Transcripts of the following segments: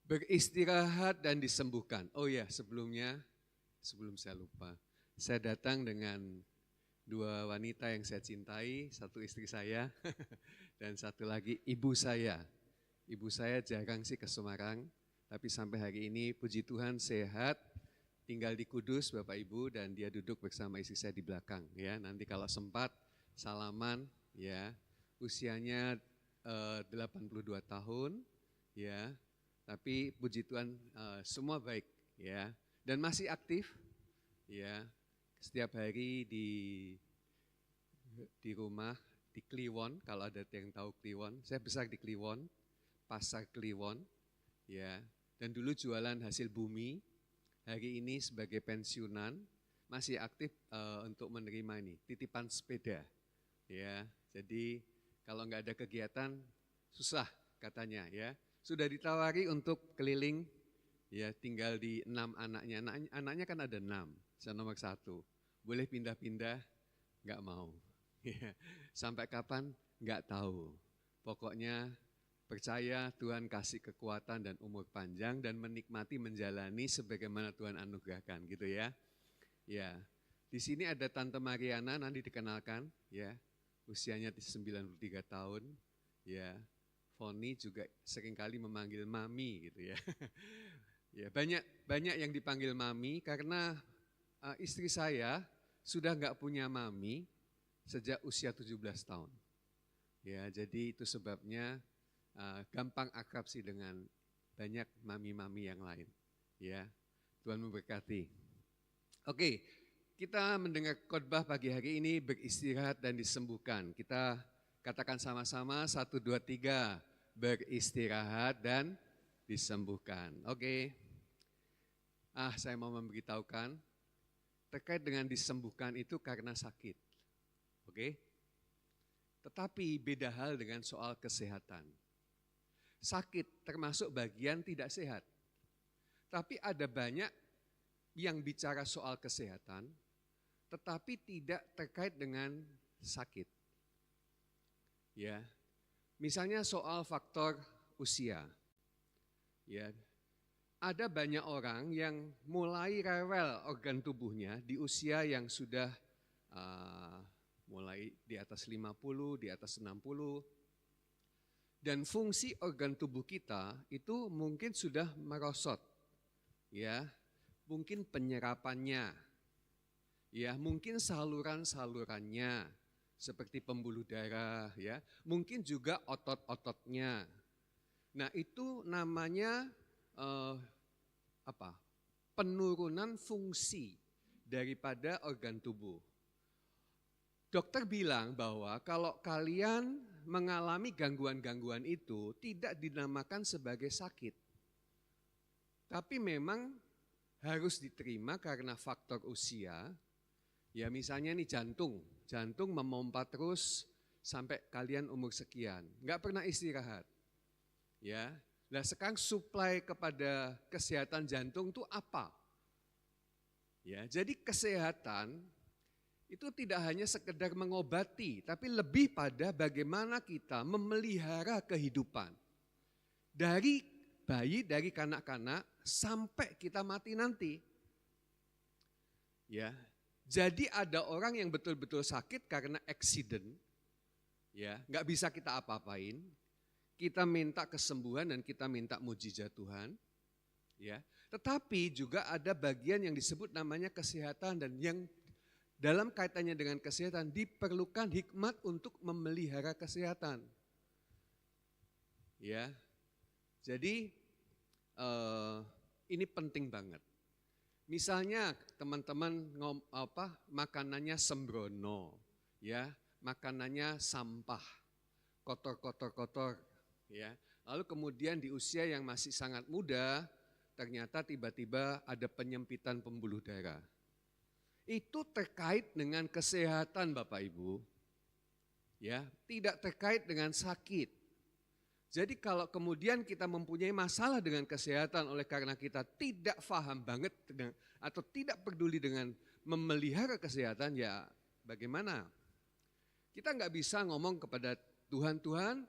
Beristirahat dan disembuhkan. Oh ya, sebelum saya lupa. Saya datang dengan dua wanita yang saya cintai, satu istri saya dan satu lagi ibu saya. Ibu saya jarang sih ke Semarang, tapi sampai hari ini puji Tuhan sehat, tinggal di Kudus Bapak Ibu, dan dia duduk bersama istri saya di belakang ya. Nanti kalau sempat salaman ya. Usianya 82 tahun ya. Tapi puji Tuhan semua baik ya, dan masih aktif ya. Setiap hari di rumah di Kliwon, kalau ada yang tahu Kliwon, saya besar di Kliwon, pasar Kliwon ya. Dan dulu jualan hasil bumi, hari ini sebagai pensiunan masih aktif untuk menerima ini titipan sepeda ya. Jadi kalau nggak ada kegiatan susah katanya ya. Sudah ditawari untuk keliling, ya tinggal di 6 anaknya. Anaknya kan ada 6, saya nomor 1. Boleh pindah-pindah, nggak mau. Sampai kapan? Nggak tahu. Pokoknya percaya Tuhan kasih kekuatan dan umur panjang dan menikmati menjalani sebagaimana Tuhan anugerahkan gitu ya. Ya, di sini ada Tante Mariana, nanti dikenalkan ya. Usianya 93 tahun ya. Foni juga seringkali memanggil mami gitu ya. Ya, banyak yang dipanggil mami karena istri saya sudah nggak punya mami sejak usia 17 tahun. Ya, jadi itu sebabnya gampang akrab sih dengan banyak mami-mami yang lain. Ya, Tuhan memberkati. Oke, kita mendengar khotbah pagi hari ini, beristirahat dan disembuhkan. Kita katakan sama-sama 1, 2, 3. Beristirahat dan disembuhkan. Oke. Saya mau memberitahukan terkait dengan disembuhkan itu karena sakit. Oke. Tetapi beda hal dengan soal kesehatan. Sakit termasuk bagian tidak sehat. Tapi ada banyak yang bicara soal kesehatan tetapi tidak terkait dengan sakit. Ya. Misalnya soal faktor usia. Ya, ada banyak orang yang mulai rewel organ tubuhnya di usia yang sudah mulai di atas 50, di atas 60. Dan fungsi organ tubuh kita itu mungkin sudah merosot. Ya, mungkin penyerapannya. Ya, mungkin saluran-salurannya. Seperti pembuluh darah, ya, mungkin juga otot-ototnya. Nah itu namanya penurunan fungsi daripada organ tubuh. Dokter bilang bahwa kalau kalian mengalami gangguan-gangguan itu tidak dinamakan sebagai sakit. Tapi memang harus diterima karena faktor usia. Ya misalnya nih jantung memompa terus sampai kalian umur sekian, nggak pernah istirahat. Ya, nah sekarang suplai kepada kesehatan jantung itu apa? Ya, jadi kesehatan itu tidak hanya sekedar mengobati, tapi lebih pada bagaimana kita memelihara kehidupan. Dari bayi, dari kanak-kanak sampai kita mati nanti. Ya. Jadi ada orang yang betul-betul sakit karena accident, ya, nggak bisa kita apa-apain. Kita minta kesembuhan dan kita minta mujizat Tuhan, ya. Tetapi juga ada bagian yang disebut namanya kesehatan dan yang dalam kaitannya dengan kesehatan diperlukan hikmat untuk memelihara kesehatan, ya. Jadi ini penting banget. Misalnya teman-teman makanannya sembrono, ya, makanannya sampah, kotor, ya. Lalu kemudian di usia yang masih sangat muda, ternyata tiba-tiba ada penyempitan pembuluh darah. Itu terkait dengan kesehatan Bapak Ibu, ya, tidak terkait dengan sakit. Jadi kalau kemudian kita mempunyai masalah dengan kesehatan oleh karena kita tidak paham banget atau tidak peduli dengan memelihara kesehatan, ya bagaimana? Kita nggak bisa ngomong kepada Tuhan, Tuhan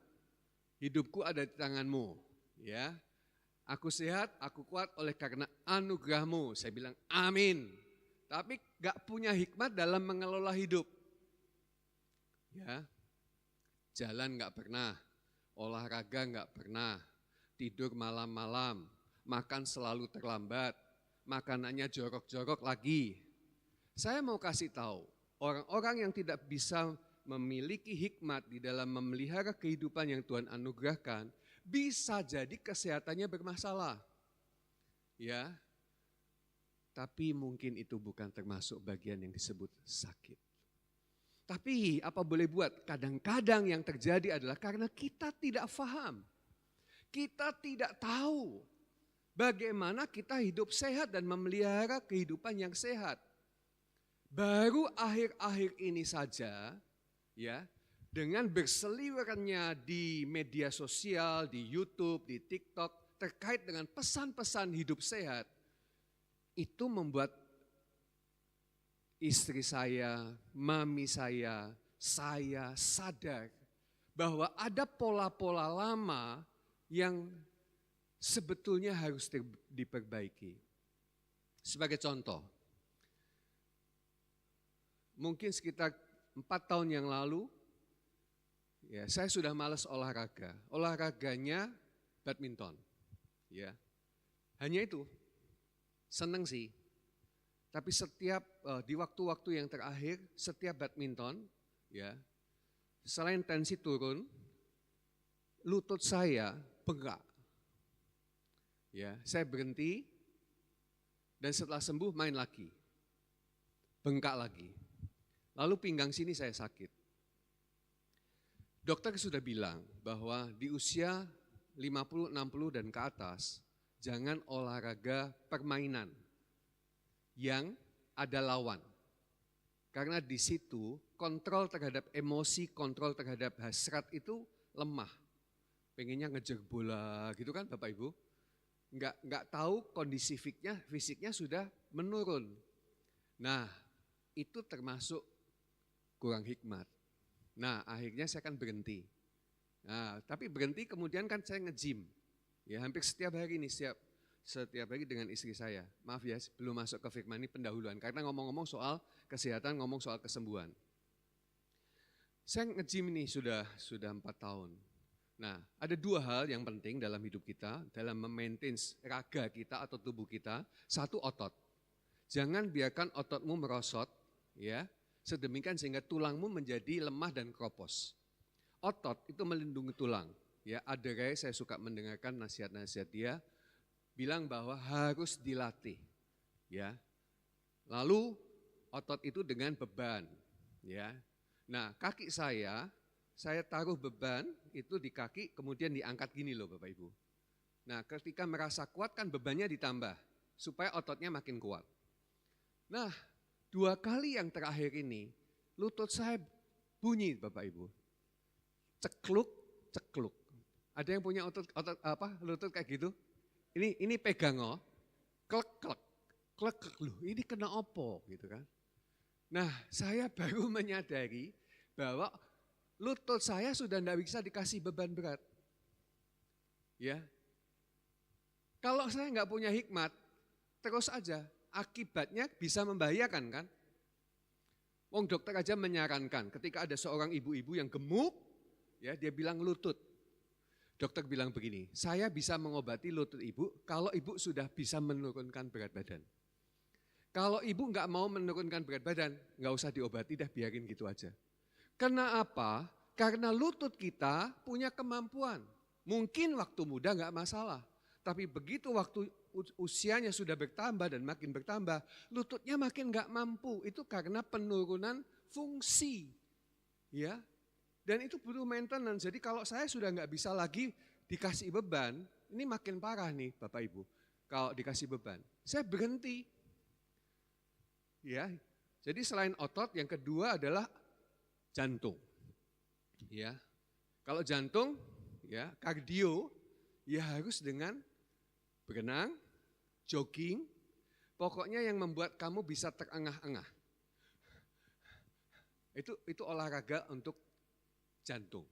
hidupku ada di tanganmu, ya. Aku sehat, aku kuat oleh karena anugerah-Mu. Saya bilang amin. Tapi gak punya hikmat dalam mengelola hidup. Ya, jalan gak pernah, olahraga gak pernah, tidur malam-malam, makan selalu terlambat, makanannya jorok-jorok lagi. Saya mau kasih tahu, orang-orang yang tidak bisa memiliki hikmat di dalam memelihara kehidupan yang Tuhan anugerahkan, bisa jadi kesehatannya bermasalah. Ya. Tapi mungkin itu bukan termasuk bagian yang disebut sakit. Tapi apa boleh buat? Kadang-kadang yang terjadi adalah karena kita tidak paham. Kita tidak tahu bagaimana kita hidup sehat dan memelihara kehidupan yang sehat. Baru akhir-akhir ini saja, ya, dengan berseliwerannya di media sosial, di YouTube, di TikTok, terkait dengan pesan-pesan hidup sehat, itu membuat istri saya, mami saya sadar bahwa ada pola-pola lama yang sebetulnya harus diperbaiki. Sebagai contoh, mungkin sekitar 4 tahun yang lalu, ya, saya sudah malas olahraga. Olahraganya badminton. Ya. Hanya itu. Senang sih. Tapi setiap di waktu-waktu yang terakhir, setiap badminton, ya, selain tensi turun, lutut saya bengkak. Ya, saya berhenti dan setelah sembuh main lagi. Bengkak lagi. Lalu pinggang sini saya sakit. Dokter sudah bilang bahwa di usia 50, 60 dan ke atas, jangan olahraga permainan yang ada lawan. Karena di situ kontrol terhadap emosi, kontrol terhadap hasrat itu lemah. Pengennya ngejar bola gitu kan Bapak Ibu. Enggak tahu kondisi fisiknya sudah menurun. Nah, itu termasuk kurang hikmat. Nah, akhirnya saya kan berhenti. Nah, tapi berhenti kemudian kan saya nge-gym. Ya, hampir setiap hari ini, setiap hari dengan istri saya. Maaf ya, belum masuk ke firman ini pendahuluan. Karena ngomong-ngomong soal kesehatan, ngomong soal kesembuhan. Saya nge-gym ini sudah 4 tahun. Nah, ada 2 hal yang penting dalam hidup kita, dalam memaintain raga kita atau tubuh kita. Satu, otot. Jangan biarkan ototmu merosot, ya, sedemikian sehingga tulangmu menjadi lemah dan kropos. Otot itu melindungi tulang. Ya, Adere saya suka mendengarkan nasihat-nasihat dia, bilang bahwa harus dilatih. Ya. Lalu otot itu dengan beban. Ya. Nah, kaki saya taruh beban itu di kaki kemudian diangkat gini loh Bapak Ibu. Nah, ketika merasa kuat kan bebannya ditambah supaya ototnya makin kuat. Nah, 2 kali yang terakhir ini lutut saya bunyi Bapak Ibu. Cekluk, cekluk. Ada yang punya otot lutut kayak gitu? Ini pegang klek klek. Klek klek loh, ini kena opo gitu kan. Nah, saya baru menyadari bahwa lutut saya sudah tidak bisa dikasih beban berat. Ya. Kalau saya nggak punya hikmat, terus aja akibatnya bisa membahayakan kan. Wong dokter aja menyarankan ketika ada seorang ibu-ibu yang gemuk, ya dia bilang lutut. Dokter bilang begini, saya bisa mengobati lutut ibu kalau ibu sudah bisa menurunkan berat badan. Kalau ibu nggak mau menurunkan berat badan, nggak usah diobati dah, biarin gitu aja. Karena apa? Karena lutut kita punya kemampuan. Mungkin waktu muda nggak masalah, tapi begitu waktu usianya sudah bertambah dan makin bertambah, lututnya makin nggak mampu. Itu karena penurunan fungsi, ya. Dan itu butuh maintenance. Jadi kalau saya sudah nggak bisa lagi dikasih beban, ini makin parah nih Bapak Ibu. Kalau dikasih beban, saya berhenti. Ya, jadi selain otot, yang kedua adalah jantung. Ya, kalau jantung, ya kardio, ya harus dengan berenang, jogging, pokoknya yang membuat kamu bisa terengah-engah. Itu olahraga untuk jantung.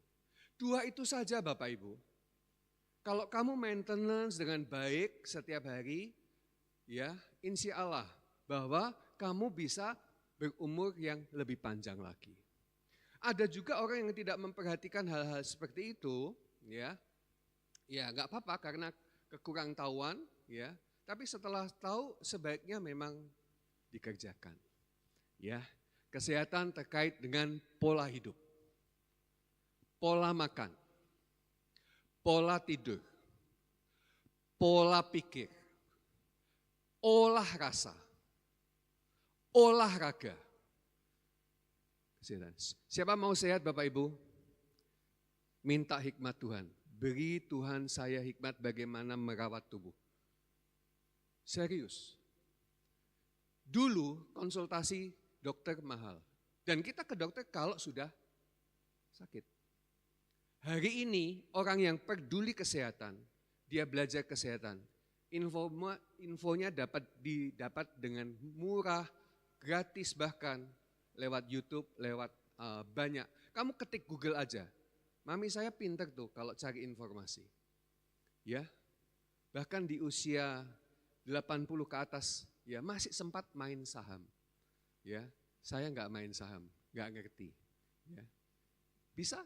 2 itu saja Bapak Ibu. Kalau kamu maintenance dengan baik setiap hari, ya, insya Allah bahwa kamu bisa berumur yang lebih panjang lagi. Ada juga orang yang tidak memperhatikan hal-hal seperti itu, ya nggak apa-apa karena kekurang tahuan, ya. Tapi setelah tahu sebaiknya memang dikerjakan, ya. Kesehatan terkait dengan pola hidup, pola makan, pola tidur, pola pikir, olah rasa, olahraga. Kesehatan. Siapa mau sehat Bapak Ibu? Minta hikmat Tuhan. Beri Tuhan saya hikmat bagaimana merawat tubuh. Serius. Dulu konsultasi dokter mahal. Dan kita ke dokter kalau sudah sakit. Hari ini orang yang peduli kesehatan, dia belajar kesehatan. Infonya dapat didapat dengan murah, gratis bahkan lewat YouTube, lewat banyak. Kamu ketik Google aja. Mami saya pintar tuh kalau cari informasi. Ya. Bahkan di usia 80 ke atas ya masih sempat main saham. Ya. Saya enggak main saham, enggak ngerti. Ya. Bisa.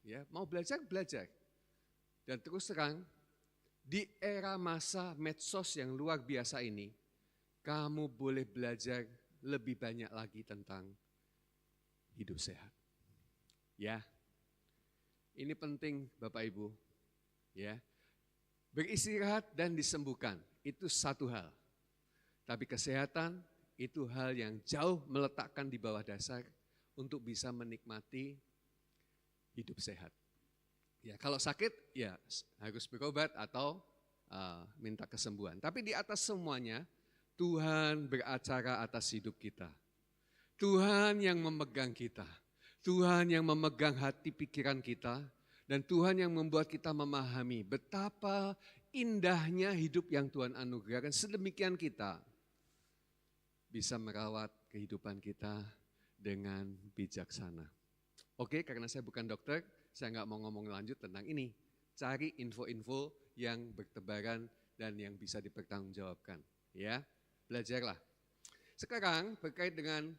Ya, mau belajar. Dan terus terang di era masa medsos yang luar biasa ini, kamu boleh belajar lebih banyak lagi tentang hidup sehat. Ya. Ini penting Bapak Ibu. Ya. Beristirahat dan disembuhkan itu satu hal. Tapi kesehatan itu hal yang jauh meletakkan di bawah dasar untuk bisa menikmati hidup sehat. Ya, kalau sakit ya harus berobat atau minta kesembuhan. Tapi di atas semuanya Tuhan beracara atas hidup kita. Tuhan yang memegang kita. Tuhan yang memegang hati pikiran kita. Dan Tuhan yang membuat kita memahami betapa indahnya hidup yang Tuhan anugerahkan. Sedemikian kita bisa merawat kehidupan kita dengan bijaksana. Oke, karena saya bukan dokter, saya nggak mau ngomong lanjut tentang ini. Cari info-info yang bertebaran dan yang bisa dipertanggungjawabkan. Ya, belajarlah. Sekarang berkait dengan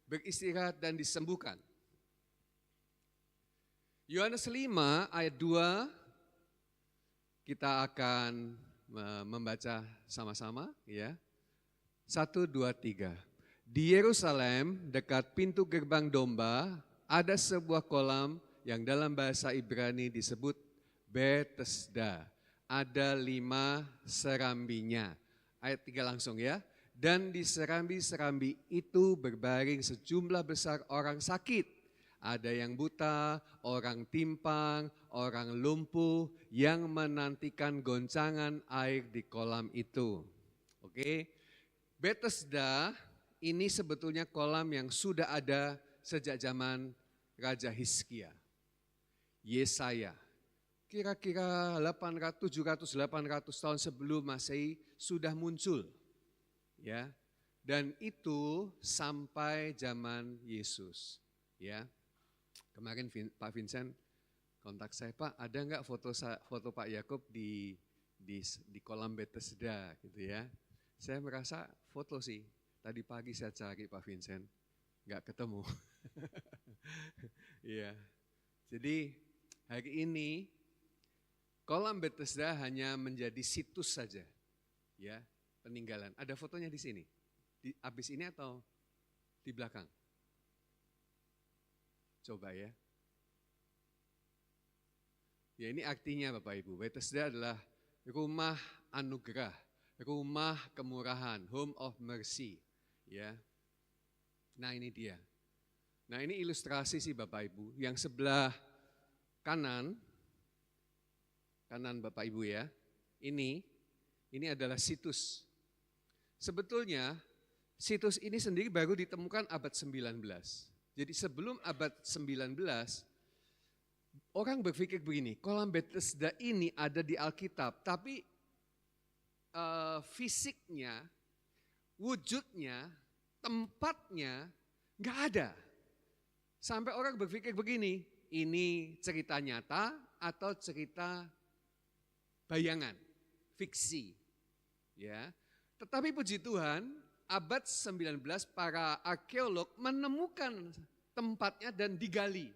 beristirahat dan disembuhkan. Yohanes 5 ayat 2 kita akan membaca sama-sama ya. 1, 2, 3. Di Yerusalem dekat pintu gerbang domba ada sebuah kolam yang dalam bahasa Ibrani disebut Bethesda. Ada 5 serambinya. Ayat 3 langsung ya. Dan di serambi-serambi itu berbaring sejumlah besar orang sakit. Ada yang buta, orang timpang, orang lumpuh yang menantikan goncangan air di kolam itu. Oke, Bethesda ini sebetulnya kolam yang sudah ada sejak zaman Raja Hizkia. Yesaya, kira-kira 700-800 tahun sebelum Masehi sudah muncul. Ya, dan itu sampai zaman Yesus. Ya. Kemarin Pak Vincent kontak saya, Pak ada enggak foto Pak Yakub di kolam Bethesda gitu ya. Saya merasa foto sih, tadi pagi saya cari Pak Vincent, enggak ketemu. Iya. Jadi hari ini kolam Bethesda hanya menjadi situs saja. Ya, peninggalan. Ada fotonya di sini. Habis ini atau di belakang? Coba ya. Ya ini artinya Bapak Ibu, Bethesda adalah rumah anugerah, rumah kemurahan, home of mercy. Ya. Nah ini dia. Nah ini ilustrasi sih Bapak Ibu, yang sebelah kanan Bapak Ibu ya, ini adalah situs. Sebetulnya situs ini sendiri baru ditemukan abad 19. Jadi sebelum abad 19, orang berpikir begini, kolam Bethesda ini ada di Alkitab, tapi fisiknya, wujudnya, tempatnya nggak ada. Sampai orang berpikir begini, ini cerita nyata atau cerita bayangan, fiksi. Ya. Tetapi puji Tuhan, abad 19 para arkeolog menemukan tempatnya dan digali.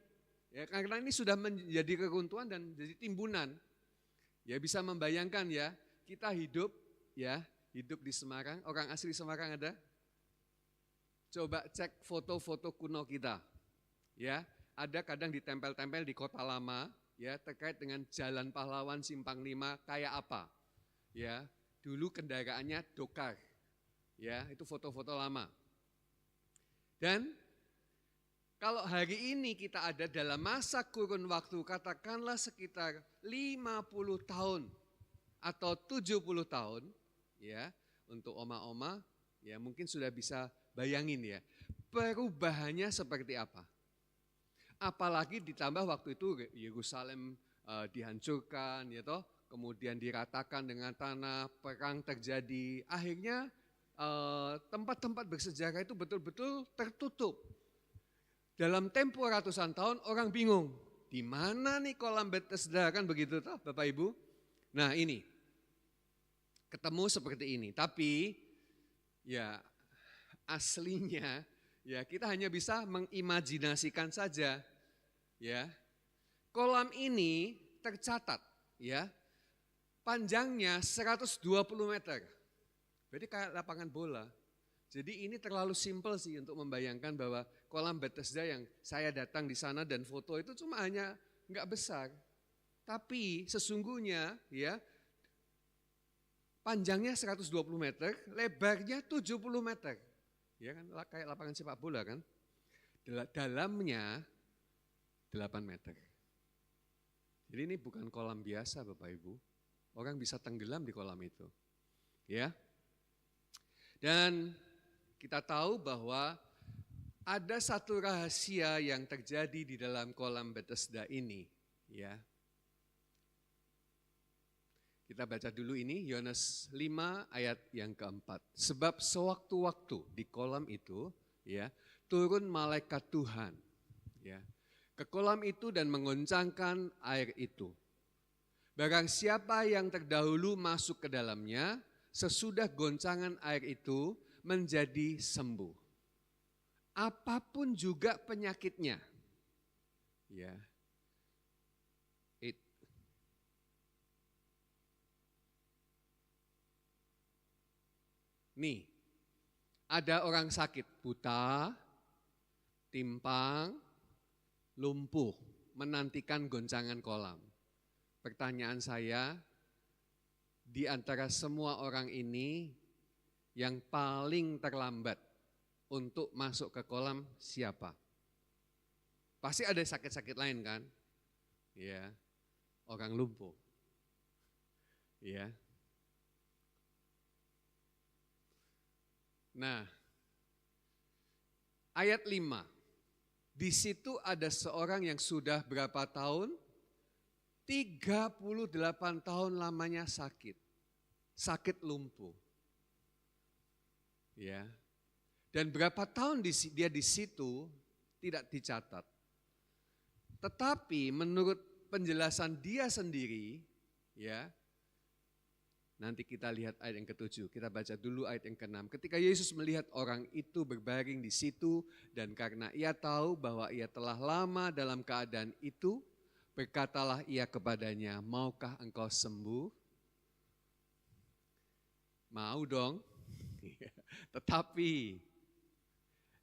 Ya, karena ini sudah menjadi keruntuhan dan jadi timbunan. Ya bisa membayangkan ya, kita hidup di Semarang, orang asli Semarang ada? Coba cek foto-foto kuno kita. Ya, ada kadang ditempel-tempel di kota lama ya terkait dengan Jalan Pahlawan Simpang 5 kayak apa. Ya, dulu kendaraannya dokar. Ya, itu foto-foto lama. Dan kalau hari ini kita ada dalam masa kurun waktu katakanlah sekitar 50 tahun atau 70 tahun ya, untuk oma-oma ya mungkin sudah bisa bayangin ya, perubahannya seperti apa. Apalagi ditambah waktu itu Yerusalem dihancurkan ya toh, kemudian diratakan dengan tanah, perang terjadi, akhirnya tempat-tempat bersejarah itu betul-betul tertutup. Dalam tempo ratusan tahun orang bingung, di mana nih kolam Bethesda, kan begitu toh Bapak Ibu. Nah ini, ketemu seperti ini, tapi ya aslinya ya kita hanya bisa mengimajinasikan saja ya. Kolam ini tercatat ya, panjangnya 120 meter, berarti kayak lapangan bola. Jadi ini terlalu simpel sih untuk membayangkan bahwa kolam Bethesda yang saya datang di sana dan foto itu cuma hanya enggak besar. Tapi sesungguhnya ya panjangnya 120 meter, lebarnya 70 meter. Ya kan kayak lapangan sepak bola kan. Dalamnya 8 meter. Jadi ini bukan kolam biasa Bapak Ibu. Orang bisa tenggelam di kolam itu. Ya. Dan kita tahu bahwa ada satu rahasia yang terjadi di dalam kolam Bethesda ini, ya. Kita baca dulu ini Yohanes 5 ayat yang keempat. Sebab sewaktu-waktu di kolam itu, ya, turun malaikat Tuhan, ya, ke kolam itu dan mengoncangkan air itu. Barang siapa yang terdahulu masuk ke dalamnya, sesudah goncangan air itu menjadi sembuh. Apapun juga penyakitnya. Ya. Nih, ada orang sakit buta, timpang, lumpuh, menantikan goncangan kolam. Pertanyaan saya, di antara semua orang ini, yang paling terlambat untuk masuk ke kolam siapa? Pasti ada sakit-sakit lain kan? Ya, orang lumpuh. Ya. Nah, ayat 5. Di situ ada seorang yang sudah berapa tahun? 38 tahun lamanya sakit. Sakit lumpuh. Ya. Dan berapa tahun dia di situ tidak dicatat. Tetapi menurut penjelasan dia sendiri, ya. Nanti kita lihat ayat yang ke-7, kita baca dulu ayat yang ke-6. Ketika Yesus melihat orang itu berbaring di situ dan karena ia tahu bahwa ia telah lama dalam keadaan itu, berkatalah ia kepadanya, maukah engkau sembuh? Mau dong. Tetapi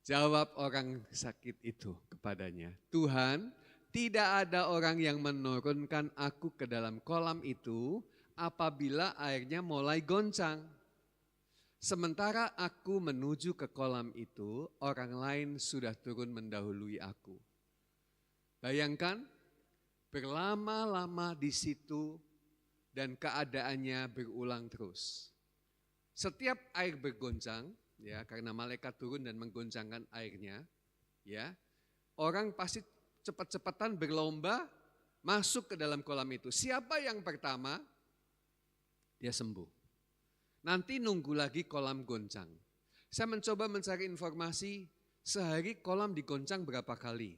jawab orang sakit itu kepadanya, Tuhan, tidak ada orang yang menurunkan aku ke dalam kolam itu apabila airnya mulai goncang. Sementara aku menuju ke kolam itu, orang lain sudah turun mendahului aku. Bayangkan, berlama-lama di situ dan keadaannya berulang terus. Setiap air bergoncang, ya, karena malaikat turun dan menggoncangkan airnya, ya, orang pasti cepat-cepatan berlomba masuk ke dalam kolam itu. Siapa yang pertama? Dia sembuh. Nanti nunggu lagi kolam goncang. Saya mencoba mencari informasi, sehari kolam digoncang berapa kali?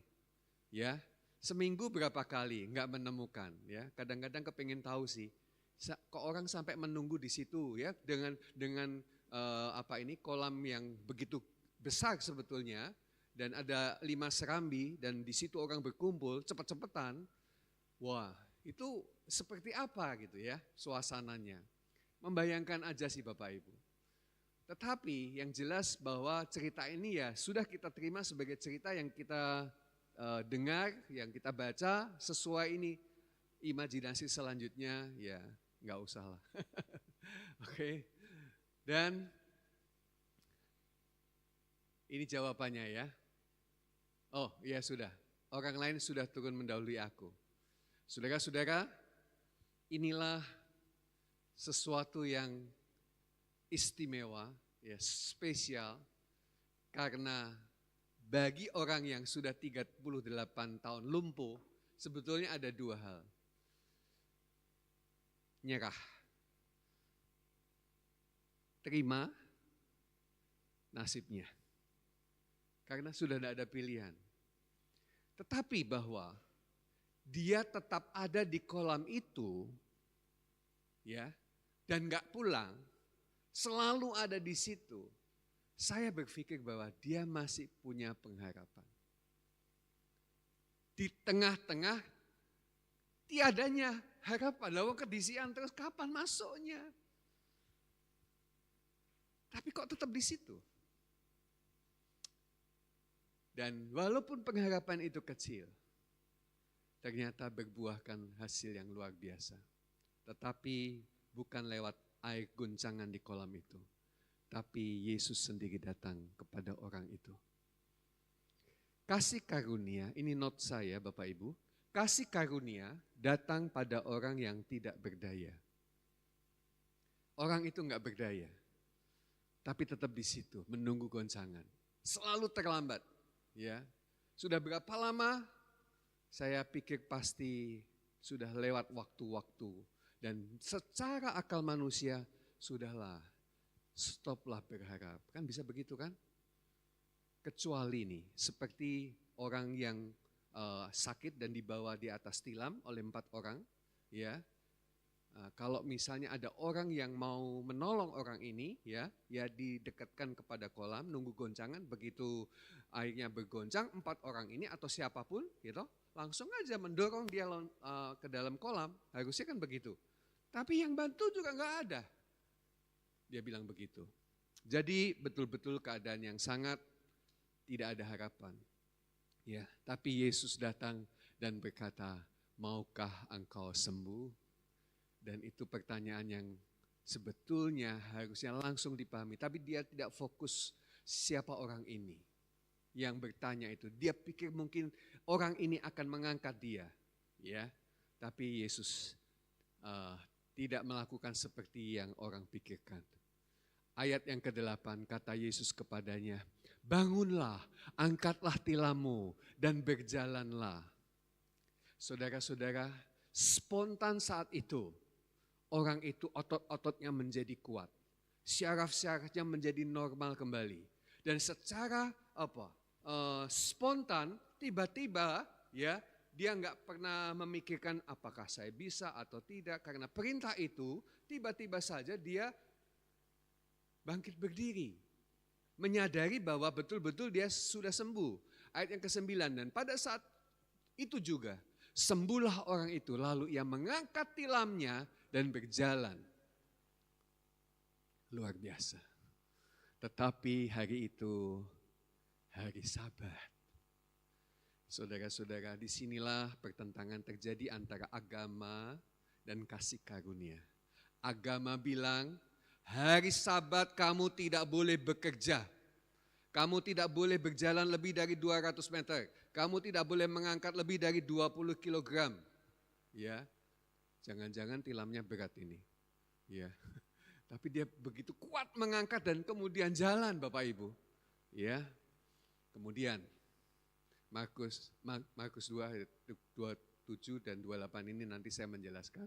Ya, seminggu berapa kali? Enggak menemukan. Ya, kadang-kadang kepingin tahu sih. Kok orang sampai menunggu di situ ya dengan kolam yang begitu besar sebetulnya dan ada 5 serambi dan di situ orang berkumpul cepet-cepetan. Wah, itu seperti apa gitu ya suasananya. Membayangkan aja sih Bapak Ibu. Tetapi yang jelas bahwa cerita ini ya sudah kita terima sebagai cerita yang kita dengar, yang kita baca sesuai ini. Imajinasi selanjutnya ya nggak usah lah. Oke. Dan ini jawabannya ya. Oh iya sudah, orang lain sudah turun mendahului aku. Saudara-saudara, inilah sesuatu yang istimewa, ya spesial, karena bagi orang yang sudah 38 tahun lumpuh, sebetulnya ada 2 hal. Nyerah. Terima nasibnya. Karena sudah tidak ada pilihan. Tetapi bahwa dia tetap ada di kolam itu, ya, dan nggak pulang, selalu ada di situ. Saya berpikir bahwa dia masih punya pengharapan. Di tengah-tengah tiadanya harapan, lalu kedisian terus kapan masuknya? Tapi kok tetap di situ? Dan walaupun pengharapan itu kecil, ternyata berbuahkan hasil yang luar biasa. Tetapi bukan lewat air guncangan di kolam itu. Tapi Yesus sendiri datang kepada orang itu. Kasih karunia, ini not saya Bapak Ibu. Kasih karunia datang pada orang yang tidak berdaya. Orang itu enggak berdaya. Tapi tetap di situ menunggu goncangan. Selalu terlambat. Ya, sudah berapa lama? Saya pikir pasti sudah lewat waktu-waktu dan secara akal manusia sudahlah, stoplah berharap. Kan bisa begitu kan? Kecuali nih, seperti orang yang sakit dan dibawa di atas tilam oleh 4 orang, ya. Kalau misalnya ada orang yang mau menolong orang ini, ya didekatkan kepada kolam, nunggu goncangan, begitu airnya bergoncang, 4 orang ini atau siapapun, gitu, langsung aja mendorong dia ke dalam kolam, harusnya kan begitu. Tapi yang bantu juga nggak ada, dia bilang begitu. Jadi betul-betul keadaan yang sangat tidak ada harapan. Ya, tapi Yesus datang dan berkata, maukah engkau sembuh? Dan itu pertanyaan yang sebetulnya harusnya langsung dipahami. Tapi dia tidak fokus siapa orang ini yang bertanya itu. Dia pikir mungkin orang ini akan mengangkat dia. Ya, tapi Yesus tidak melakukan seperti yang orang pikirkan. Ayat yang ke-8 kata Yesus kepadanya, bangunlah, angkatlah tilammu dan berjalanlah. Saudara-saudara, spontan saat itu, orang itu otot-ototnya menjadi kuat. Syaraf-syarafnya menjadi normal kembali. Dan secara spontan tiba-tiba ya dia nggak pernah memikirkan apakah saya bisa atau tidak. Karena perintah itu tiba-tiba saja dia bangkit berdiri. Menyadari bahwa betul-betul dia sudah sembuh. Ayat yang ke-9 dan pada saat itu juga sembuhlah orang itu lalu ia mengangkat tilamnya dan berjalan. Luar biasa. Tetapi hari itu hari Sabat. Saudara-saudara, disinilah pertentangan terjadi antara agama dan kasih karunia. Agama bilang, hari Sabat kamu tidak boleh bekerja. Kamu tidak boleh berjalan lebih dari 200 meter. Kamu tidak boleh mengangkat lebih dari 20 kilogram. Ya. Jangan-jangan tilamnya berat ini. Ya. Tapi dia begitu kuat mengangkat dan kemudian jalan Bapak Ibu. Ya. Kemudian Markus 2 ayat 27 dan 28 ini nanti saya menjelaskan.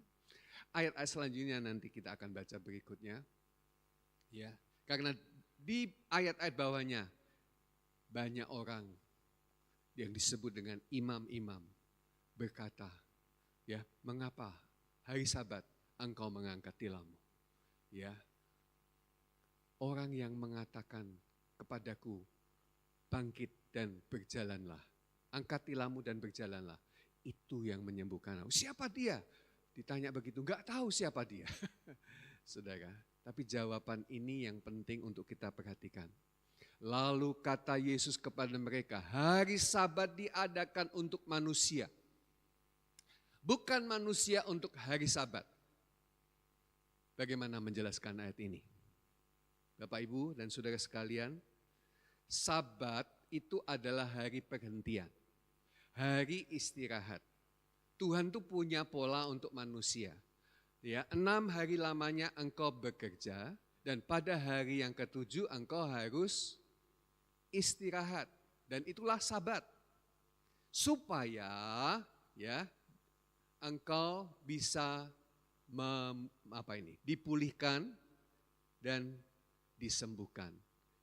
Ayat-ayat selanjutnya nanti kita akan baca berikutnya. Ya. Karena di ayat-ayat bawahnya banyak orang yang disebut dengan imam-imam berkata, ya, mengapa hari Sabat engkau mengangkat tilammu. Ya. Orang yang mengatakan kepadaku, bangkit dan berjalanlah. Angkat tilammu dan berjalanlah. Itu yang menyembuhkan aku. Siapa dia? Ditanya begitu, enggak tahu siapa dia. Saudara, tapi jawaban ini yang penting untuk kita perhatikan. Lalu kata Yesus kepada mereka, hari Sabat diadakan untuk manusia. Bukan manusia untuk hari Sabat. Bagaimana menjelaskan ayat ini? Bapak, Ibu, dan saudara sekalian, Sabat itu adalah hari perhentian, hari istirahat. Tuhan tuh punya pola untuk manusia. Ya, 6 hari lamanya engkau bekerja dan pada hari yang ke-7 engkau harus istirahat. Dan itulah Sabat. Supaya ya engkau bisa dipulihkan dan disembuhkan.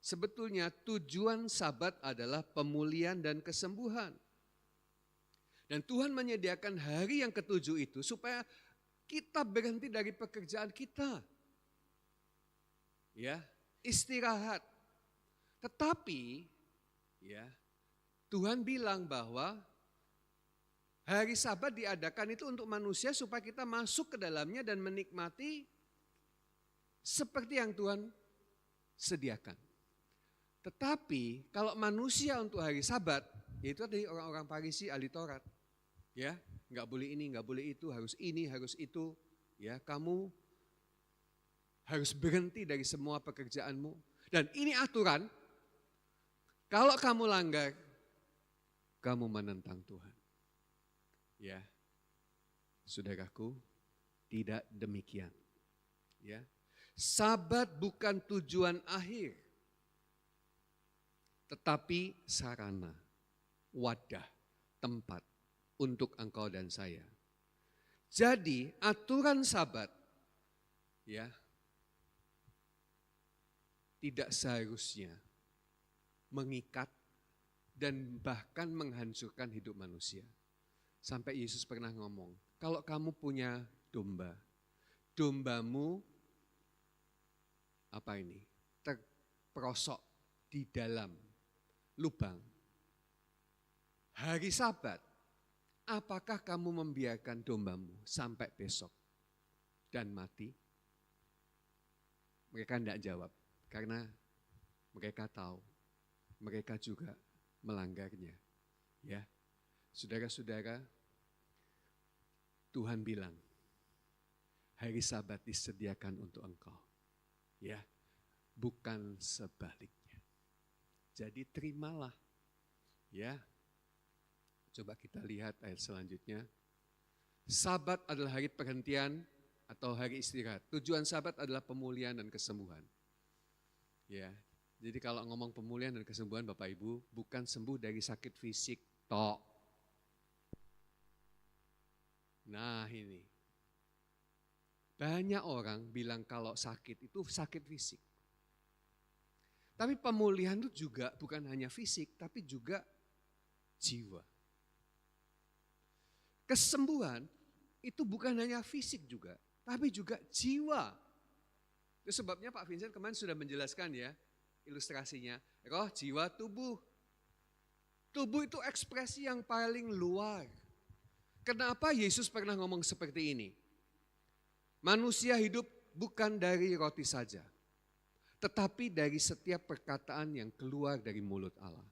Sebetulnya tujuan Sabat adalah pemulihan dan kesembuhan. Dan Tuhan menyediakan hari yang ke-7 itu supaya kita berhenti dari pekerjaan kita. Ya, istirahat. Tetapi ya, Tuhan bilang bahwa hari Sabat diadakan itu untuk manusia supaya kita masuk ke dalamnya dan menikmati seperti yang Tuhan sediakan. Tetapi kalau manusia untuk hari Sabat, yaitu dari orang-orang Farisi, ahli Taurat. Ya, enggak boleh ini, enggak boleh itu, harus ini, harus itu. Ya, kamu harus berhenti dari semua pekerjaanmu. Dan ini aturan, kalau kamu langgar, kamu menentang Tuhan. Ya, saudaraku, tidak demikian. Ya, Sabat bukan tujuan akhir, tetapi sarana, wadah, tempat untuk engkau dan saya. Jadi aturan Sabat ya tidak seharusnya mengikat dan bahkan menghancurkan hidup manusia. Sampai Yesus pernah ngomong, kalau kamu punya domba, dombamu terperosok di dalam lubang. Hari Sabat, apakah kamu membiarkan dombamu sampai besok dan mati? Mereka tidak jawab karena mereka tahu mereka juga melanggarnya. Ya, saudara-saudara, Tuhan bilang hari Sabat disediakan untuk engkau. Ya, bukan sebaliknya. Jadi terimalah. Ya. Coba kita lihat ayat selanjutnya. Sabat adalah hari perhentian atau hari istirahat. Tujuan Sabat adalah pemulihan dan kesembuhan. Ya, jadi kalau ngomong pemulihan dan kesembuhan Bapak Ibu, bukan sembuh dari sakit fisik tok. Nah ini, banyak orang bilang kalau sakit itu sakit fisik. Tapi pemulihan itu juga bukan hanya fisik, tapi juga jiwa. Kesembuhan itu bukan hanya fisik juga, tapi juga jiwa. Itu sebabnya Pak Vincent kemarin sudah menjelaskan ya, ilustrasinya. Roh, jiwa, tubuh. Tubuh itu ekspresi yang paling luar. Kenapa Yesus pernah ngomong seperti ini? Manusia hidup bukan dari roti saja, tetapi dari setiap perkataan yang keluar dari mulut Allah.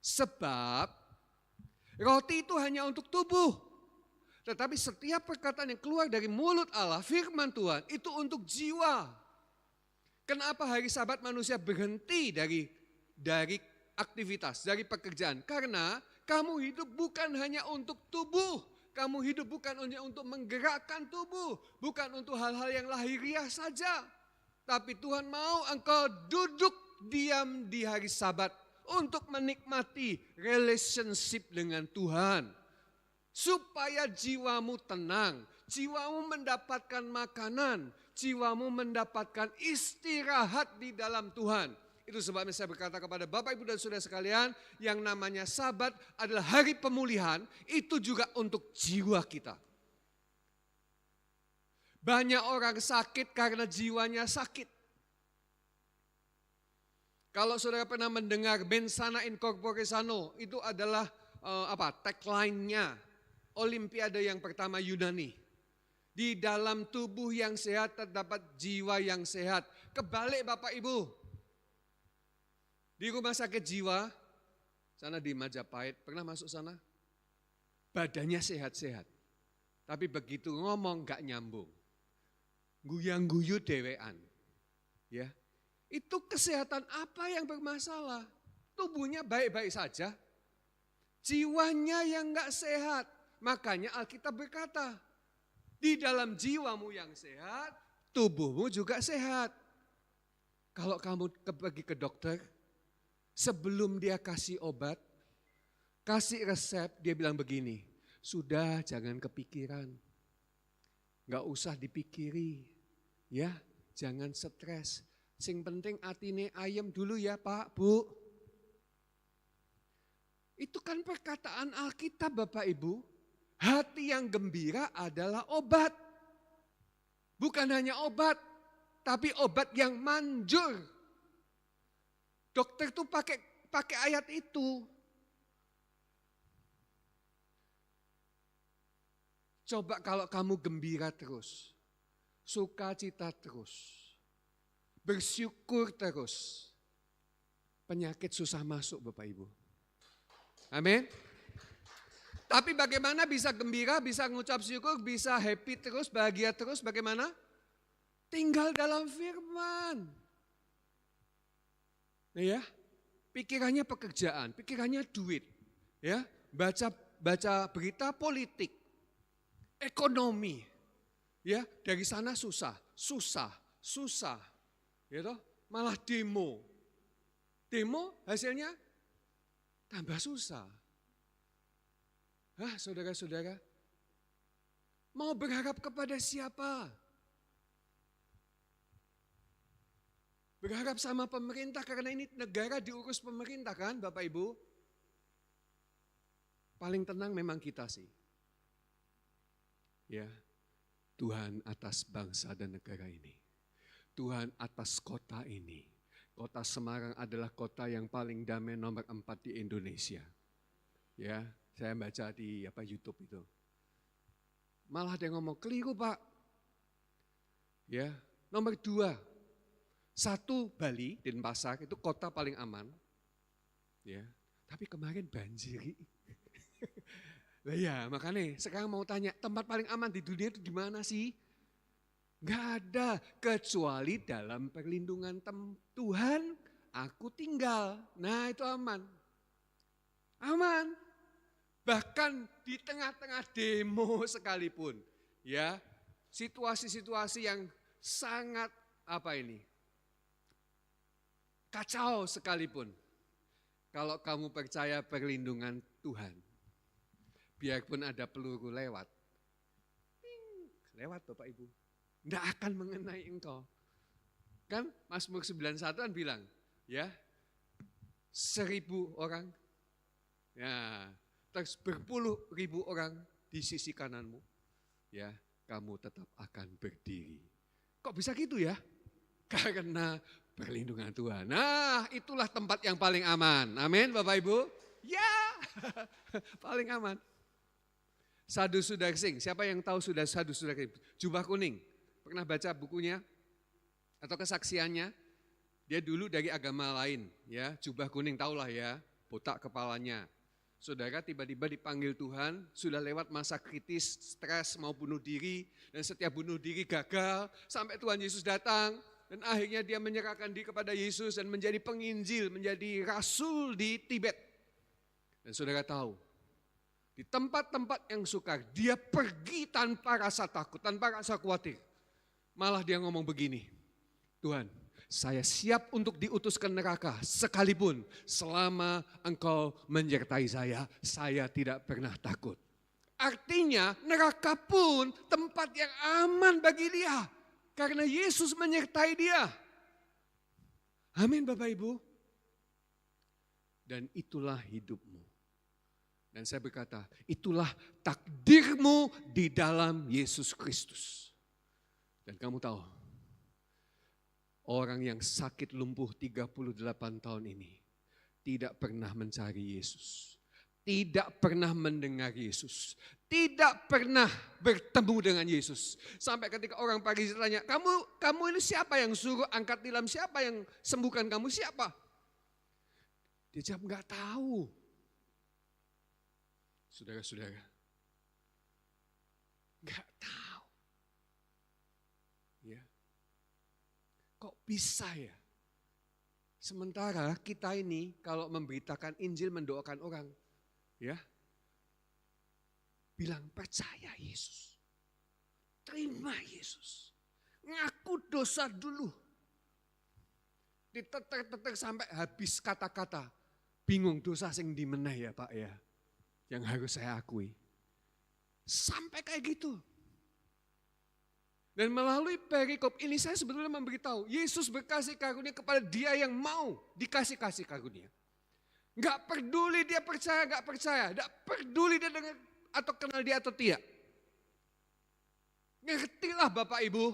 Sebab roti itu hanya untuk tubuh. Tetapi setiap perkataan yang keluar dari mulut Allah, firman Tuhan, itu untuk jiwa. Kenapa hari Sabat manusia berhenti dari aktivitas, dari pekerjaan? Karena kamu hidup bukan hanya untuk tubuh. Kamu hidup bukan hanya untuk menggerakkan tubuh. Bukan untuk hal-hal yang lahiriah saja. Tapi Tuhan mau engkau duduk diam di hari Sabat untuk menikmati relationship dengan Tuhan. Supaya jiwamu tenang, jiwamu mendapatkan makanan, jiwamu mendapatkan istirahat di dalam Tuhan. Itu sebabnya saya berkata kepada Bapak, Ibu, dan saudara sekalian, yang namanya Sabat adalah hari pemulihan, itu juga untuk jiwa kita. Banyak orang sakit karena jiwanya sakit. Kalau saudara pernah mendengar mens sana in corpore sano, itu adalah tagline-nya Olimpiade yang pertama Yunani. Di dalam tubuh yang sehat terdapat jiwa yang sehat. Kebalik Bapak Ibu. Di rumah sakit jiwa, sana di Majapahit, pernah masuk sana? Badannya sehat-sehat. Tapi begitu ngomong gak nyambung. Guyang-guyu dewean. Ya. Itu kesehatan apa yang bermasalah? Tubuhnya baik-baik saja. Jiwanya yang gak sehat. Makanya Alkitab berkata, di dalam jiwamu yang sehat, tubuhmu juga sehat. Kalau kamu pergi ke dokter, sebelum dia kasih obat, kasih resep, dia bilang begini, sudah jangan kepikiran, gak usah dipikiri, ya jangan stres. Sing penting atine ayem dulu ya Pak, Bu. Itu kan perkataan Alkitab Bapak Ibu. Hati yang gembira adalah obat. Bukan hanya obat, tapi obat yang manjur. Dokter tuh pakai ayat itu. Coba kalau kamu gembira terus, sukacita terus, bersyukur terus, penyakit susah masuk Bapak Ibu. Amin. Tapi bagaimana bisa gembira, bisa ngucap syukur, bisa happy terus, bahagia terus, bagaimana? Tinggal dalam firman. Ya, pikirannya pekerjaan, pikirannya duit, ya, baca berita politik, ekonomi, ya, dari sana susah, ya toh, malah demo hasilnya tambah susah. Saudara-saudara, mau berharap kepada siapa? Berharap sama pemerintah karena ini negara diurus pemerintah kan Bapak Ibu? Paling tenang memang kita sih. Ya, Tuhan atas bangsa dan negara ini. Tuhan atas kota ini. Kota Semarang adalah kota yang paling damai nomor 4 di Indonesia. Ya. Saya baca di YouTube itu. Malah ada yang ngomong, keliru Pak. Ya, nomor 2. 1 Bali, Denpasar, itu kota paling aman. Ya, tapi kemarin banjiri. Lah ya, makanya sekarang mau tanya, tempat paling aman di dunia itu di mana sih? Enggak ada, kecuali dalam perlindungan Tuhan, aku tinggal. Nah, itu aman. Aman. Bahkan di tengah-tengah demo sekalipun, ya, situasi-situasi yang sangat kacau sekalipun. Kalau kamu percaya perlindungan Tuhan, biarpun ada peluru lewat Bapak Ibu, tidak akan mengenai engkau. Kan Mazmur 91 kan bilang, ya, 1.000 orang, ya, terus berpuluh ribu orang di sisi kananmu, ya kamu tetap akan berdiri. Kok bisa gitu ya? Karena perlindungan Tuhan. Nah, itulah tempat yang paling aman. Amin Bapak Ibu. Ya, paling aman. Sadhu Sudarsing, siapa yang tahu sudah Sadhu Sudarsing? Jubah kuning, pernah baca bukunya atau kesaksiannya? Dia dulu dari agama lain, ya, jubah kuning, tahulah ya, botak kepalanya. Saudara tiba-tiba dipanggil Tuhan, sudah lewat masa kritis, stres, mau bunuh diri, dan setiap bunuh diri gagal, sampai Tuhan Yesus datang, dan akhirnya dia menyerahkan diri kepada Yesus dan menjadi penginjil, menjadi rasul di Tibet. Dan saudara tahu, di tempat-tempat yang sukar, dia pergi tanpa rasa takut, tanpa rasa khawatir. Malah dia ngomong begini, Tuhan, saya siap untuk diutus ke neraka sekalipun selama engkau menyertai saya tidak pernah takut. Artinya neraka pun tempat yang aman bagi dia karena Yesus menyertai dia. Amin Bapak Ibu. Dan itulah hidupmu. Dan saya berkata, itulah takdirmu di dalam Yesus Kristus. Dan kamu tahu, orang yang sakit lumpuh 38 tahun ini tidak pernah mencari Yesus. Tidak pernah mendengar Yesus. Tidak pernah bertemu dengan Yesus. Sampai ketika orang Farisi tanya, kamu ini siapa yang suruh angkat tilam? Siapa yang sembuhkan kamu? Siapa? Dia jawab, enggak tahu. Saudara-saudara, enggak tahu. Ya. Kok bisa ya? Sementara kita ini kalau memberitakan Injil, mendoakan orang, ya, bilang percaya Yesus, terima Yesus, ngaku dosa dulu, ditetek-tetek sampai habis kata-kata, bingung dosa sing di meneh ya Pak ya, yang harus saya akui, sampai kayak gitu. Dan melalui perikop ini saya sebetulnya memberitahu, Yesus berkasih karunia kepada dia yang mau dikasih kasih karunia. Enggak peduli dia percaya, enggak percaya. Enggak peduli dia dengan atau kenal dia atau tidak. Ngertilah Bapak Ibu,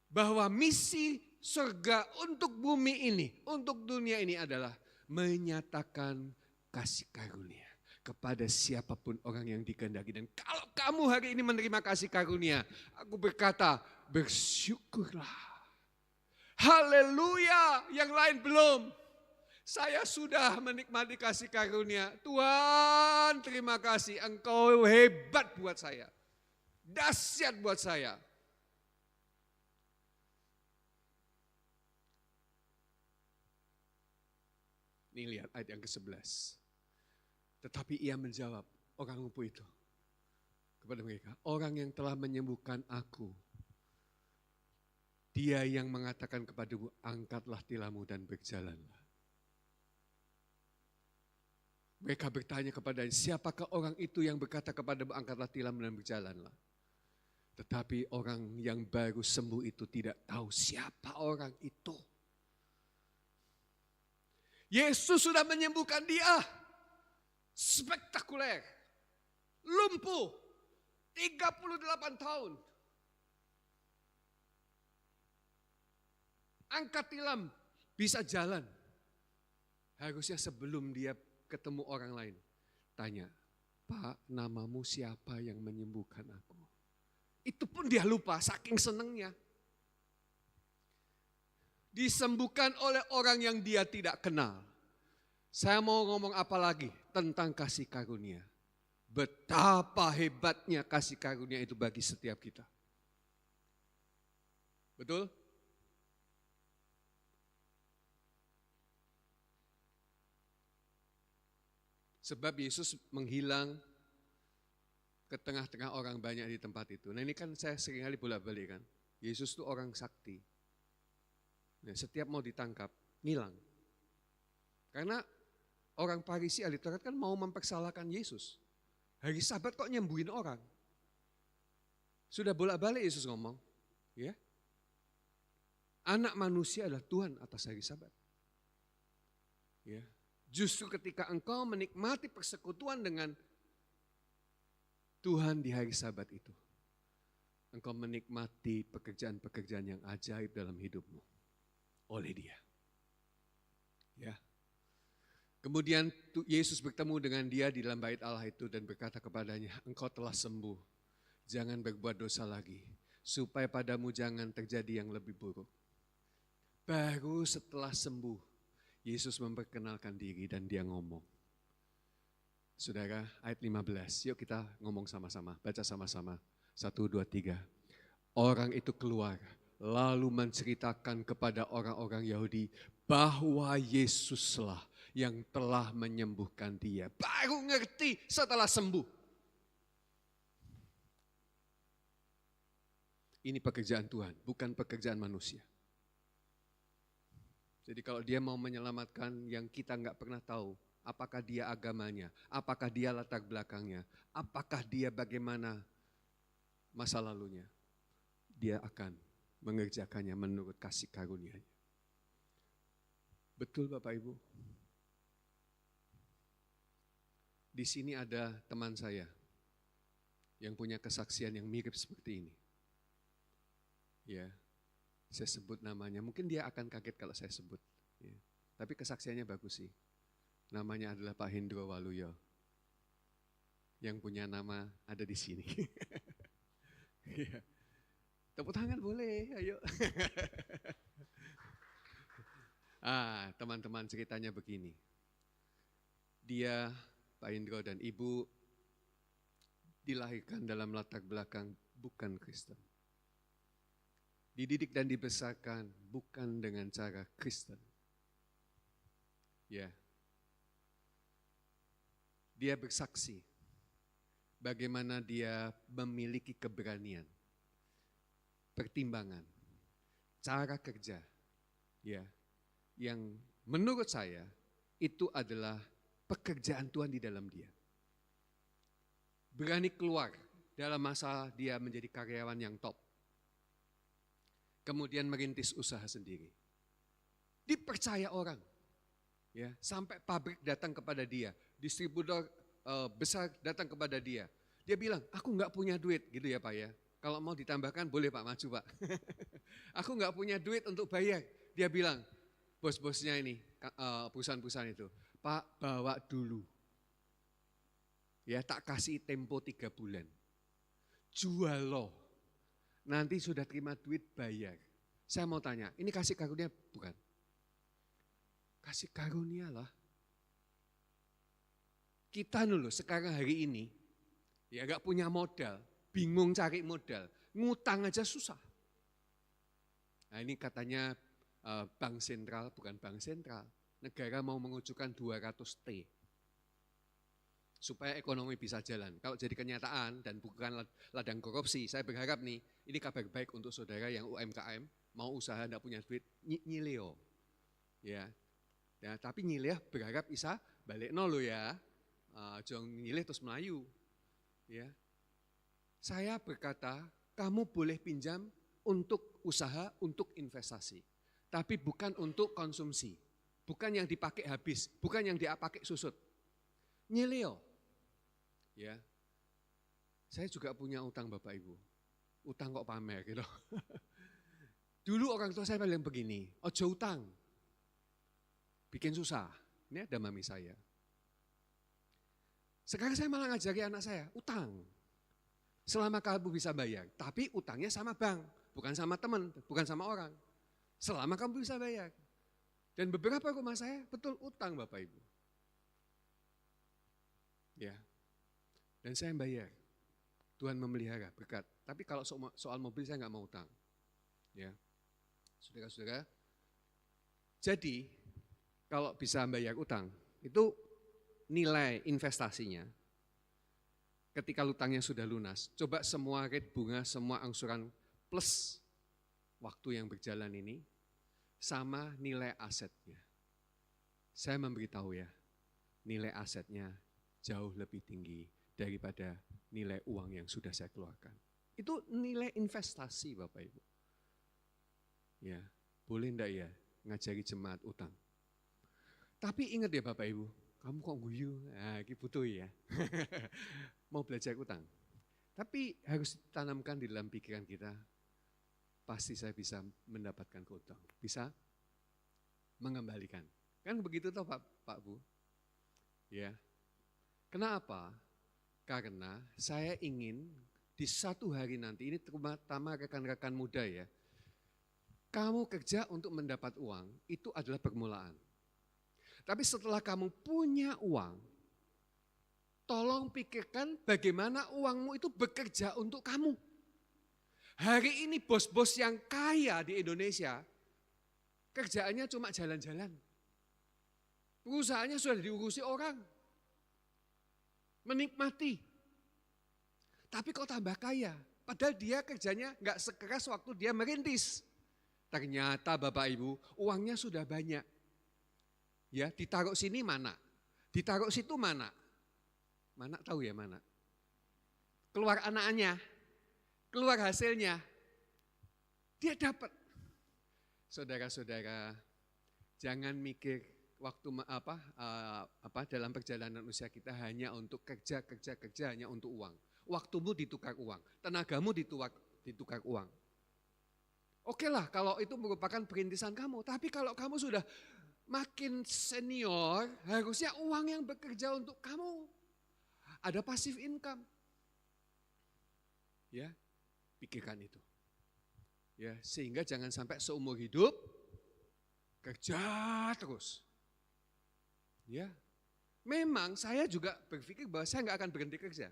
bahwa misi surga untuk bumi ini, untuk dunia ini adalah menyatakan kasih karunia kepada siapapun orang yang dikehendaki. Dan kalau kamu hari ini menerima kasih karunia, aku berkata bersyukurlah. Haleluya, yang lain belum. Saya sudah menikmati kasih karunia. Tuhan terima kasih, Engkau hebat buat saya. Dahsyat buat saya. Ini lihat ayat yang ke-11. Tetapi ia menjawab, orang lumpuh itu, kepada mereka, orang yang telah menyembuhkan aku, dia yang mengatakan kepadamu, angkatlah tilammu dan berjalanlah. Mereka bertanya kepadanya, siapakah orang itu yang berkata kepadamu, angkatlah tilammu dan berjalanlah. Tetapi orang yang baru sembuh itu tidak tahu siapa orang itu. Yesus sudah menyembuhkan dia. Spektakuler. Lumpuh. 38 tahun. Angkat tilam, bisa jalan. Harusnya sebelum dia ketemu orang lain, tanya, Pak, namamu siapa yang menyembuhkan aku? Itu pun dia lupa, saking senengnya. Disembuhkan oleh orang yang dia tidak kenal. Saya mau ngomong apa lagi tentang kasih karunia. Betapa hebatnya kasih karunia itu bagi setiap kita. Betul? Sebab Yesus menghilang ke tengah-tengah orang banyak di tempat itu. Nah ini kan saya seringkali bolak-balik kan. Yesus itu orang sakti. Nah, setiap mau ditangkap, ngilang. Karena orang Farisi ahli Taurat kan mau mempersalahkan Yesus. Hari Sabat kok nyembuhin orang. Sudah bolak-balik Yesus ngomong. Ya. Anak manusia adalah Tuhan atas hari Sabat. Ya. Justru ketika engkau menikmati persekutuan dengan Tuhan di hari Sabat itu, engkau menikmati pekerjaan-pekerjaan yang ajaib dalam hidupmu oleh Dia. Ya. Kemudian Yesus bertemu dengan dia di dalam bait Allah itu dan berkata kepadanya, engkau telah sembuh, jangan berbuat dosa lagi, supaya padamu jangan terjadi yang lebih buruk. Baru setelah sembuh, Yesus memperkenalkan diri dan dia ngomong. Saudara, ayat 15, yuk kita ngomong sama-sama, baca sama-sama. 1, 2, 3. Orang itu keluar, lalu menceritakan kepada orang-orang Yahudi bahwa Yesuslah yang telah menyembuhkan dia. Baru ngerti setelah sembuh. Ini pekerjaan Tuhan, bukan pekerjaan manusia. Jadi kalau dia mau menyelamatkan yang kita nggak pernah tahu, apakah dia agamanya, apakah dia latar belakangnya, apakah dia bagaimana masa lalunya, dia akan mengerjakannya menurut kasih karunia-Nya. Betul Bapak Ibu? Di sini ada teman saya yang punya kesaksian yang mirip seperti ini. Ya, saya sebut namanya. Mungkin dia akan kaget kalau saya sebut. Ya. Tapi kesaksiannya bagus sih. Namanya adalah Pak Hendro Waluyo. Yang punya nama ada di sini. Ya. Tepuk tangan boleh, ayo. Teman-teman ceritanya begini. Dia, Pak Hendro dan Ibu dilahirkan dalam latar belakang bukan Kristen. Dididik dan dibesarkan bukan dengan cara Kristen. Ya. Dia bersaksi bagaimana dia memiliki keberanian, pertimbangan, cara kerja, ya, yang menurut saya itu adalah pekerjaan Tuhan di dalam dia. Berani keluar dalam masa dia menjadi karyawan yang top. Kemudian merintis usaha sendiri. Dipercaya orang. Ya, sampai pabrik datang kepada dia, distributor besar datang kepada dia. Dia bilang, aku enggak punya duit, gitu ya Pak ya. Kalau mau ditambahkan boleh Pak, maju Pak. Aku enggak punya duit untuk bayar. Dia bilang, bos-bosnya ini, perusahaan-perusahaan itu, Pak bawa dulu. Ya, tak kasih tempo 3 bulan. Jual loh. Nanti sudah terima duit bayar. Saya mau tanya, ini kasih karunia bukan? Kasih karunia lah. Kita dulu sekarang hari ini, ya gak punya modal, bingung cari modal, ngutang aja susah. Nah ini katanya bank sentral, bukan bank sentral, negara mau mengujukan 200T. Supaya ekonomi bisa jalan. Kalau jadi kenyataan dan bukan ladang korupsi, saya berharap nih, ini kabar baik untuk saudara yang UMKM, mau usaha enggak punya duit, nyileo. Ya, tapi nyileh berharap bisa balik nol ya, jangan nyileh terus Melayu. Ya, saya berkata, kamu boleh pinjam untuk usaha, untuk investasi, tapi bukan untuk konsumsi, bukan yang dipakai habis, bukan yang dipakai susut. Nyileo. Ya, saya juga punya utang Bapak Ibu, utang kok pamer gitu. Dulu orang tua saya bilang begini, ojo utang, bikin susah. Ini ada mami saya. Sekarang saya malah ngajari anak saya, utang. Selama kamu bisa bayar, tapi utangnya sama bank, bukan sama teman, bukan sama orang. Selama kamu bisa bayar. Dan beberapa rumah saya betul utang Bapak Ibu. Ya. Dan saya bayar, Tuhan memelihara berkat. Tapi kalau soal mobil saya nggak mau utang, ya, saudara-saudara. Jadi kalau bisa bayar utang, itu nilai investasinya. Ketika utangnya sudah lunas, coba semua rate bunga, semua angsuran plus waktu yang berjalan ini, sama nilai asetnya. Saya memberitahu ya, nilai asetnya jauh lebih tinggi daripada nilai uang yang sudah saya keluarkan. Itu nilai investasi Bapak Ibu. Ya, boleh enggak ya ngajari jemaat utang. Tapi ingat ya Bapak Ibu, kamu kok guyu, ini butuh ya. Mau belajar utang. Tapi harus ditanamkan di dalam pikiran kita, pasti saya bisa mendapatkan keuntungan, bisa mengembalikan. Kan begitu toh Pak Bu? Ya. Kenapa? Karena saya ingin di satu hari nanti, ini terutama rekan-rekan muda ya, kamu kerja untuk mendapat uang, itu adalah permulaan. Tapi setelah kamu punya uang, tolong pikirkan bagaimana uangmu itu bekerja untuk kamu. Hari ini bos-bos yang kaya di Indonesia, kerjaannya cuma jalan-jalan. Perusahaannya sudah diurusi orang. Menikmati, tapi kok tambah kaya, padahal dia kerjanya nggak sekeras waktu dia merintis. Ternyata Bapak Ibu, uangnya sudah banyak. Ya, ditaruh sini mana, ditaruh situ mana. Mana tahu ya mana. Keluar anaknya, keluar hasilnya, dia dapat. Saudara-saudara, jangan mikir waktu dalam perjalanan usia kita hanya untuk kerja hanya untuk uang. Waktumu ditukar uang, tenagamu ditukar uang. Oke lah kalau itu merupakan perintisan kamu. Tapi kalau kamu sudah makin senior, harusnya uang yang bekerja untuk kamu. Ada passive income. Ya, pikirkan itu. Ya, sehingga jangan sampai seumur hidup kerja terus. Ya, memang saya juga berpikir bahwa saya nggak akan berhenti kerja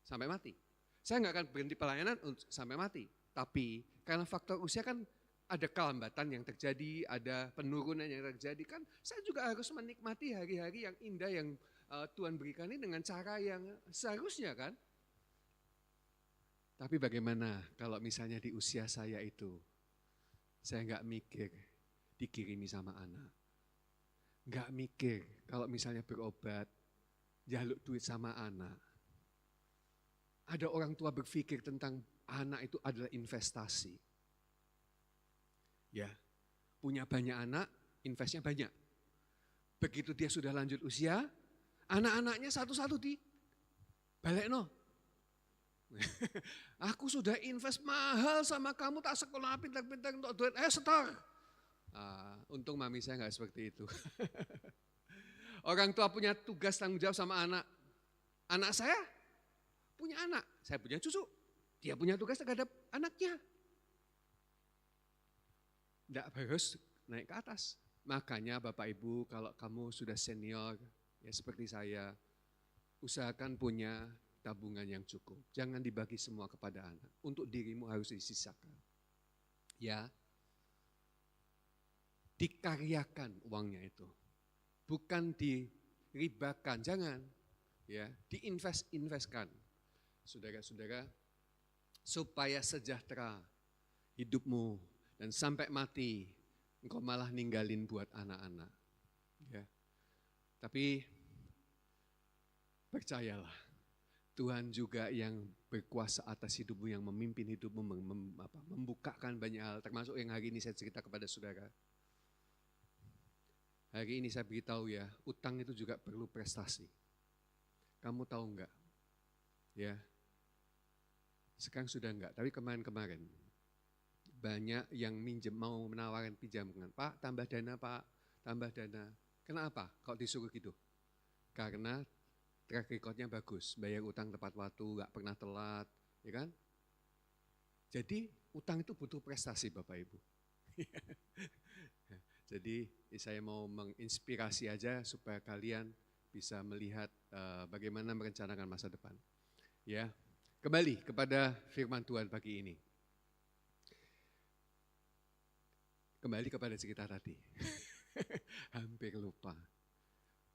sampai mati. Saya nggak akan berhenti pelayanan sampai mati. Tapi karena faktor usia kan ada kelambatan yang terjadi, ada penurunan yang terjadi, kan saya juga harus menikmati hari-hari yang indah yang Tuhan berikan ini dengan cara yang seharusnya kan. Tapi bagaimana kalau misalnya di usia saya itu, saya nggak mikir dikirimi sama anak. Nggak mikir kalau misalnya berobat, jaluk duit sama anak. Ada orang tua berpikir tentang anak itu adalah investasi. Ya, punya banyak anak, investnya banyak. Begitu dia sudah lanjut usia, anak-anaknya satu-satu di balekno. Aku sudah invest mahal sama kamu, tak sekolah pintar-pintar untuk duit, setor. Untung mami saya nggak seperti itu. Orang tua punya tugas tanggung jawab sama anak. Anak saya punya anak, saya punya cucu. Dia punya tugas terhadap anaknya. Tidak harus naik ke atas. Makanya Bapak Ibu kalau kamu sudah senior, ya seperti saya, usahakan punya tabungan yang cukup. Jangan dibagi semua kepada anak. Untuk dirimu harus disisakan. Ya, dikaryakan uangnya itu. Bukan diribakan, jangan. Ya, diinvestkan. Saudara-saudara, supaya sejahtera hidupmu dan sampai mati engkau malah ninggalin buat anak-anak. Ya. Tapi percayalah, Tuhan juga yang berkuasa atas hidupmu, yang memimpin hidupmu, membukakan banyak hal, termasuk yang hari ini saya cerita kepada saudara. Hari ini saya beritahu ya, utang itu juga perlu prestasi. Kamu tahu enggak? Ya, sekarang sudah enggak, tapi kemarin-kemarin banyak yang minjem, mau menawarkan pinjaman. Pak, tambah dana Pak, tambah dana. Kenapa kalau disuruh gitu? Karena track recordnya bagus, bayar utang tepat waktu, enggak pernah telat, ya kan? Jadi utang itu butuh prestasi Bapak Ibu. Jadi saya mau menginspirasi aja supaya kalian bisa melihat bagaimana merencanakan masa depan. Ya, kembali kepada firman Tuhan pagi ini. Kembali kepada cerita tadi. Hampir lupa.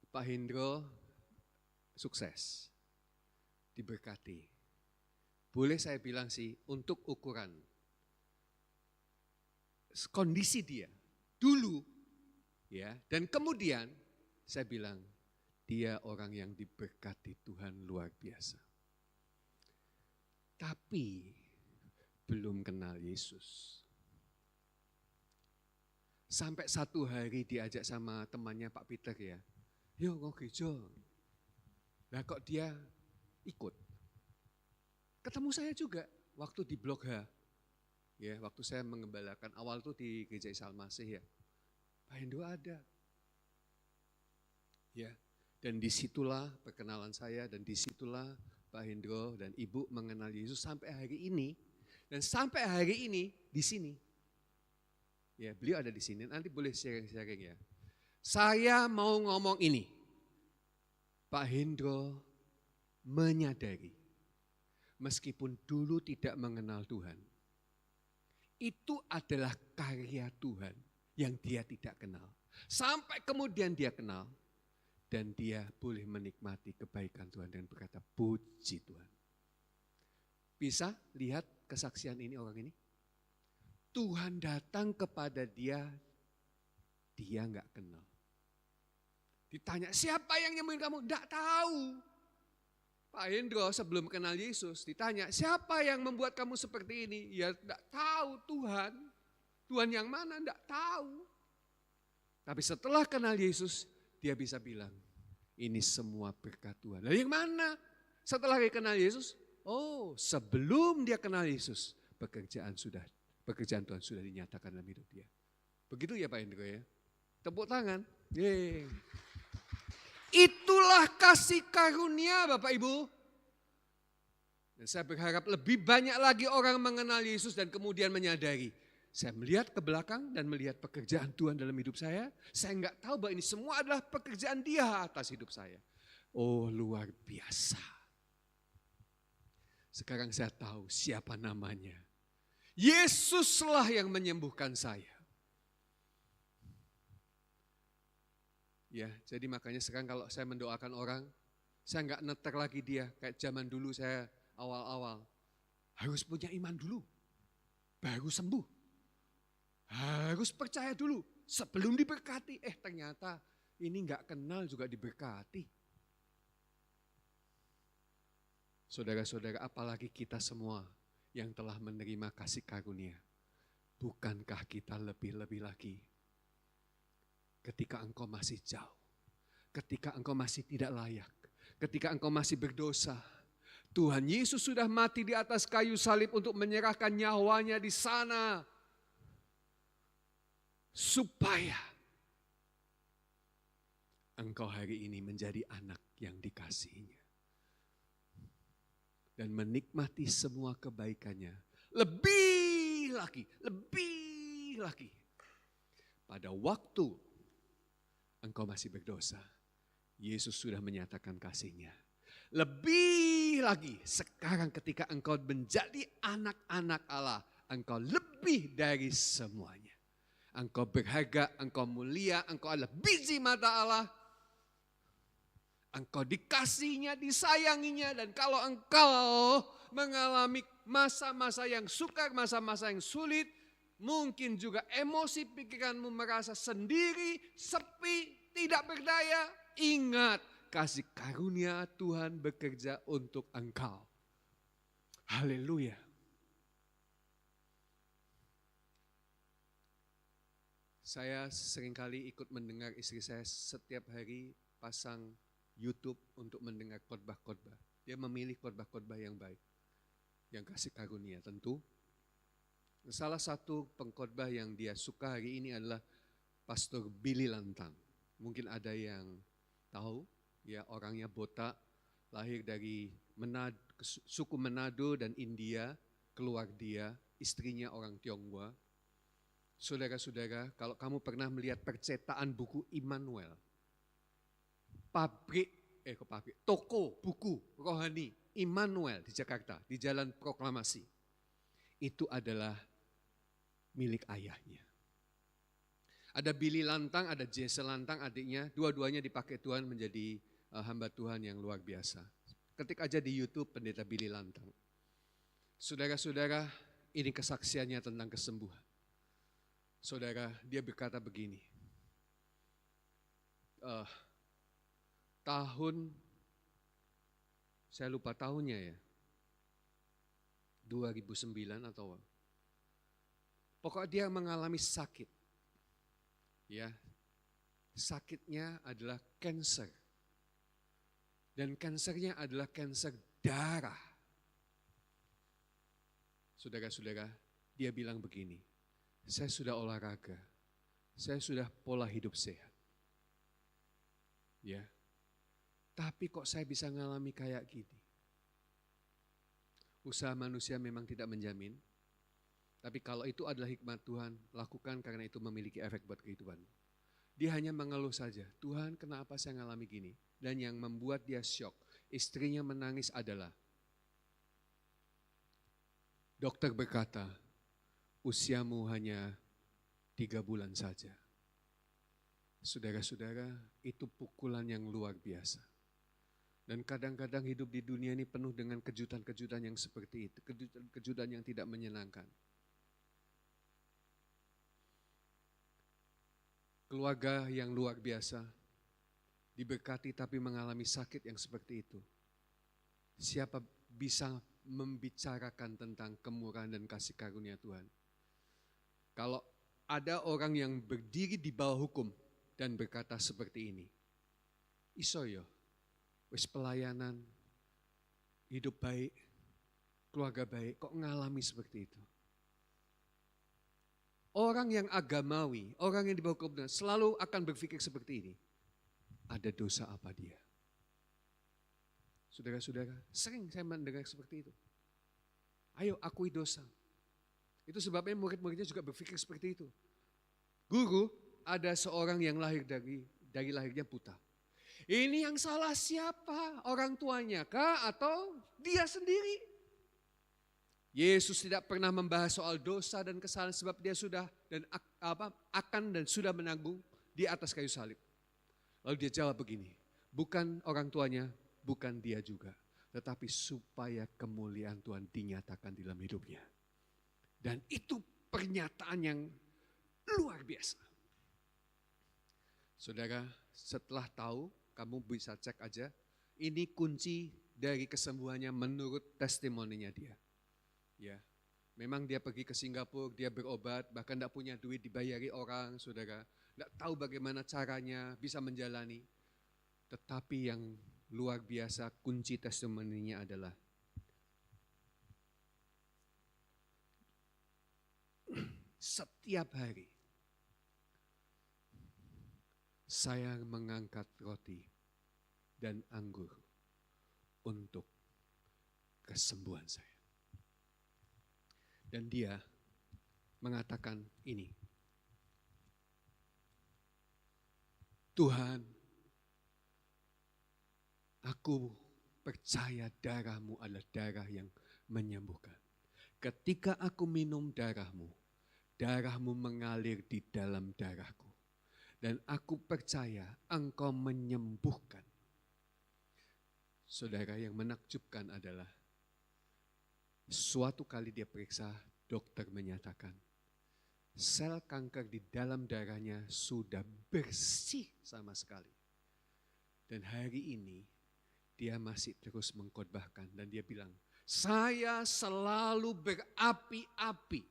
Pak Hendro sukses, diberkati. Boleh saya bilang sih untuk ukuran kondisi dia dulu, ya, dan kemudian saya bilang dia orang yang diberkati Tuhan luar biasa. Tapi belum kenal Yesus. Sampai satu hari diajak sama temannya Pak Peter ya, yuk ngomong gereja. Nah kok dia ikut. Ketemu saya juga waktu di Blok H. Ya, waktu saya mengembalakan awal tuh di Gereja Isa Al-Masih ya. Pak Hendro ada. Ya, dan disitulah perkenalan saya dan disitulah Pak Hendro dan Ibu mengenal Yesus sampai hari ini. Dan sampai hari ini di sini. Ya, beliau ada di sini. Nanti boleh sharing-sharing ya. Saya mau ngomong ini. Pak Hendro menyadari meskipun dulu tidak mengenal Tuhan, itu adalah karya Tuhan yang dia tidak kenal. Sampai kemudian dia kenal dan dia boleh menikmati kebaikan Tuhan dan berkata puji Tuhan. Bisa lihat kesaksian ini orang ini? Tuhan datang kepada dia, dia enggak kenal. Ditanya siapa yang nyembuhin kamu? Enggak tahu. Pak Hendro sebelum kenal Yesus ditanya, siapa yang membuat kamu seperti ini? Ya enggak tahu Tuhan. Tuhan yang mana? Enggak tahu. Tapi setelah kenal Yesus, dia bisa bilang, ini semua berkat Tuhan. Lalu yang mana? Setelah dia kenal Yesus, oh sebelum dia kenal Yesus, pekerjaan sudah pekerjaan Tuhan sudah dinyatakan dalam hidup dia. Begitu ya Pak Hendro ya. Tepuk tangan. Yeay. Itulah kasih karunia Bapak Ibu. Dan saya berharap lebih banyak lagi orang mengenal Yesus dan kemudian menyadari. Saya melihat ke belakang dan melihat pekerjaan Tuhan dalam hidup saya. Saya enggak tahu bahwa ini semua adalah pekerjaan Dia atas hidup saya. Oh luar biasa. Sekarang saya tahu siapa namanya. Yesuslah yang menyembuhkan saya. Ya, jadi makanya sekarang kalau saya mendoakan orang, saya enggak netek lagi dia kayak zaman dulu saya awal-awal. Harus punya iman dulu, baru sembuh. Harus percaya dulu sebelum diberkati. Ternyata ini enggak kenal juga diberkati. Saudara-saudara, apalagi kita semua yang telah menerima kasih karunia. Bukankah kita lebih-lebih lagi ketika engkau masih jauh, ketika engkau masih tidak layak, ketika engkau masih berdosa, Tuhan Yesus sudah mati di atas kayu salib untuk menyerahkan nyawanya di sana. Supaya engkau hari ini menjadi anak yang dikasihinya. Dan menikmati semua kebaikannya. Lebih lagi. Pada waktu engkau masih berdosa, Yesus sudah menyatakan kasih-Nya. Lebih lagi sekarang ketika engkau menjadi anak-anak Allah, engkau lebih dari semuanya. Engkau berharga, engkau mulia, engkau adalah biji mata Allah. Engkau dikasihnya, disayanginya, dan kalau engkau mengalami masa-masa yang sukar, masa-masa yang sulit, mungkin juga emosi pikiranmu merasa sendiri, sepi, tidak berdaya, ingat kasih karunia Tuhan bekerja untuk engkau. Haleluya. Saya seringkali ikut mendengar istri saya setiap hari pasang YouTube untuk mendengar khotbah-khotbah. Dia memilih khotbah-khotbah yang baik, yang kasih karunia tentu. Salah satu pengkhotbah yang dia suka hari ini adalah Pastor Billy Lantang. Mungkin ada yang tahu, ya orangnya botak, lahir dari suku Manado dan India, keluar dia, istrinya orang Tionghoa. Saudara-saudara, kalau kamu pernah melihat percetakan buku Immanuel, toko buku rohani Immanuel di Jakarta, di Jalan Proklamasi, itu adalah milik ayahnya. Ada Billy Lantang, ada Jesse Lantang adiknya, dua-duanya dipakai Tuhan menjadi hamba Tuhan yang luar biasa. Ketik aja di YouTube Pendeta Billy Lantang. Saudara-saudara, ini kesaksiannya tentang kesembuhan. Saudara, dia berkata begini, saya lupa tahunnya ya, 2009 atau pokoknya dia mengalami sakit. Ya, sakitnya adalah kanker. Dan kansernya adalah kanser darah. Saudara-saudara, dia bilang begini, saya sudah olahraga, saya sudah pola hidup sehat. Ya, tapi kok saya bisa ngalami kayak gini? Usaha manusia memang tidak menjamin. Tapi kalau itu adalah hikmat Tuhan, lakukan karena itu memiliki efek buat kehidupan. Dia hanya mengeluh saja, Tuhan kenapa saya ngalami gini? Dan yang membuat dia syok, istrinya menangis adalah, dokter berkata, usiamu hanya 3 bulan saja. Saudara-saudara, itu pukulan yang luar biasa. Dan kadang-kadang hidup di dunia ini penuh dengan kejutan-kejutan yang seperti itu, kejutan yang tidak menyenangkan. Keluarga yang luar biasa, diberkati tapi mengalami sakit yang seperti itu. Siapa bisa membicarakan tentang kemurahan dan kasih karunia Tuhan? Kalau ada orang yang berdiri di bawah hukum dan berkata seperti ini, isoyo, wis pelayanan, hidup baik, keluarga baik, kok ngalami seperti itu? Orang yang agamawi, orang yang di bawah kebenaran selalu akan berpikir seperti ini. Ada dosa apa dia? Saudara-saudara, sering saya mendengar seperti itu. Ayo akui dosa. Itu sebabnya murid-muridnya juga berpikir seperti itu. Guru, ada seorang yang lahir dari lahirnya buta. Ini yang salah siapa? Orang tuanya kah atau dia sendiri? Yesus tidak pernah membahas soal dosa dan kesalahan sebab dia sudah akan sudah menanggung di atas kayu salib. Lalu dia jawab begini, bukan orang tuanya, bukan dia juga, tetapi supaya kemuliaan Tuhan dinyatakan di dalam hidupnya. Dan itu pernyataan yang luar biasa. Saudara, setelah tahu, kamu bisa cek aja, ini kunci dari kesembuhannya menurut testimoninya dia. Ya, memang dia pergi ke Singapura, dia berobat, bahkan tidak punya duit dibayari orang, saudara. Tidak tahu bagaimana caranya bisa menjalani. Tetapi yang luar biasa kunci testimoninya adalah setiap hari saya mengangkat roti dan anggur untuk kesembuhan saya. Dan dia mengatakan ini, Tuhan, aku percaya darah-Mu adalah darah yang menyembuhkan. Ketika aku minum darah-Mu, darah-Mu mengalir di dalam darahku. Dan aku percaya Engkau menyembuhkan. Saudara, yang menakjubkan adalah suatu kali dia periksa, dokter menyatakan sel kanker di dalam darahnya sudah bersih sama sekali. Dan hari ini dia masih terus mengkhotbahkan dan dia bilang, saya selalu berapi-api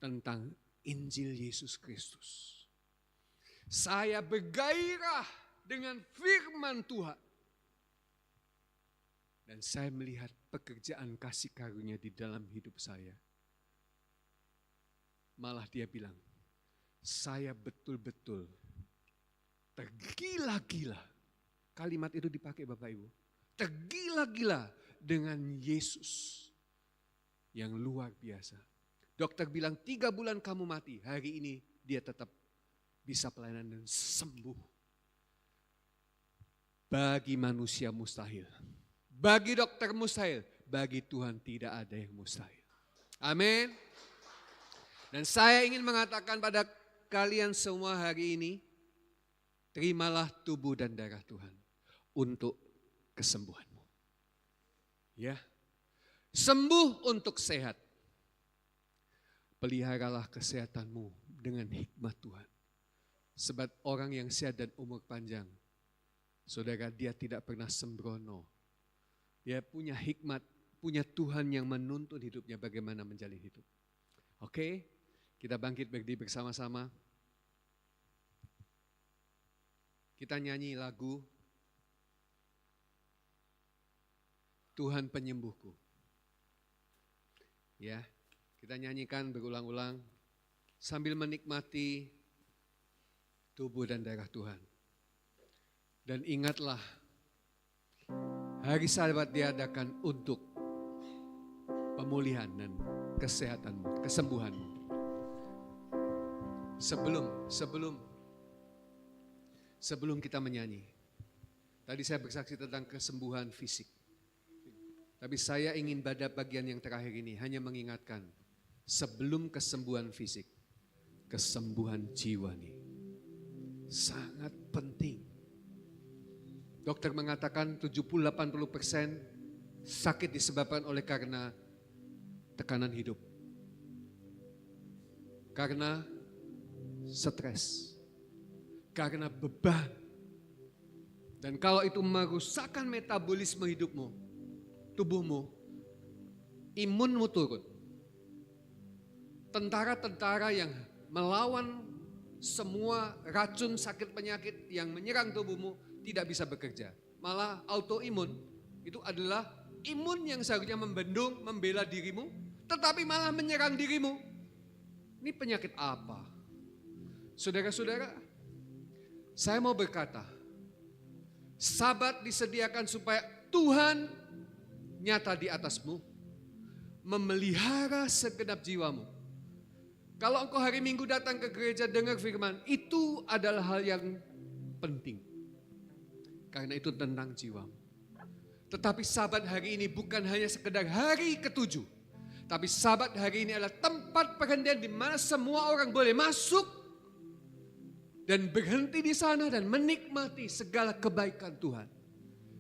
tentang Injil Yesus Kristus. Saya bergairah dengan firman Tuhan. Dan saya melihat pekerjaan kasih karunia di dalam hidup saya. Malah dia bilang, saya betul-betul tergila-gila. Kalimat itu dipakai Bapak Ibu. Tergila-gila dengan Yesus yang luar biasa. Dokter bilang 3 bulan kamu mati. Hari ini dia tetap bisa pelayanan dan sembuh. Bagi manusia mustahil. Bagi dokter mustahil, bagi Tuhan tidak ada yang mustahil. Amin. Dan saya ingin mengatakan pada kalian semua hari ini, terimalah tubuh dan darah Tuhan untuk kesembuhanmu. Ya. Sembuh untuk sehat. Peliharalah kesehatanmu dengan hikmat Tuhan. Sebab orang yang sehat dan umur panjang, saudara, dia tidak pernah sembrono. Dia punya hikmat, punya Tuhan yang menuntun hidupnya bagaimana menjalin hidup. Oke, kita bangkit berdiri bersama-sama. Kita nyanyi lagu Tuhan Penyembuhku. Ya, kita nyanyikan berulang-ulang sambil menikmati tubuh dan darah Tuhan. Dan ingatlah, hari Sabat diadakan untuk pemulihan dan kesehatanmu, kesembuhanmu. Sebelum kita menyanyi, tadi saya bersaksi tentang kesembuhan fisik. Tapi saya ingin pada bagian yang terakhir ini hanya mengingatkan, sebelum kesembuhan fisik, kesembuhan jiwa nih sangat penting. Dokter mengatakan 70-80% sakit disebabkan oleh karena tekanan hidup. Karena stres. Karena beban. Dan kalau itu merusakkan metabolisme hidupmu, tubuhmu, imunmu turun. Tentara-tentara yang melawan semua racun sakit penyakit yang menyerang tubuhmu tidak bisa bekerja. Malah autoimun itu adalah imun yang seharusnya membendung, membela dirimu, tetapi malah menyerang dirimu. Ini penyakit apa? Saudara-saudara, saya mau berkata, Sabat disediakan supaya Tuhan nyata di atasmu, memelihara segenap jiwamu. Kalau engkau hari Minggu datang ke gereja dengar firman, itu adalah hal yang penting. Karena itu tentang jiwamu. Tetapi Sabat hari ini bukan hanya sekedar hari ketujuh. Tapi Sabat hari ini adalah tempat perhentian di mana semua orang boleh masuk dan berhenti di sana dan menikmati segala kebaikan Tuhan.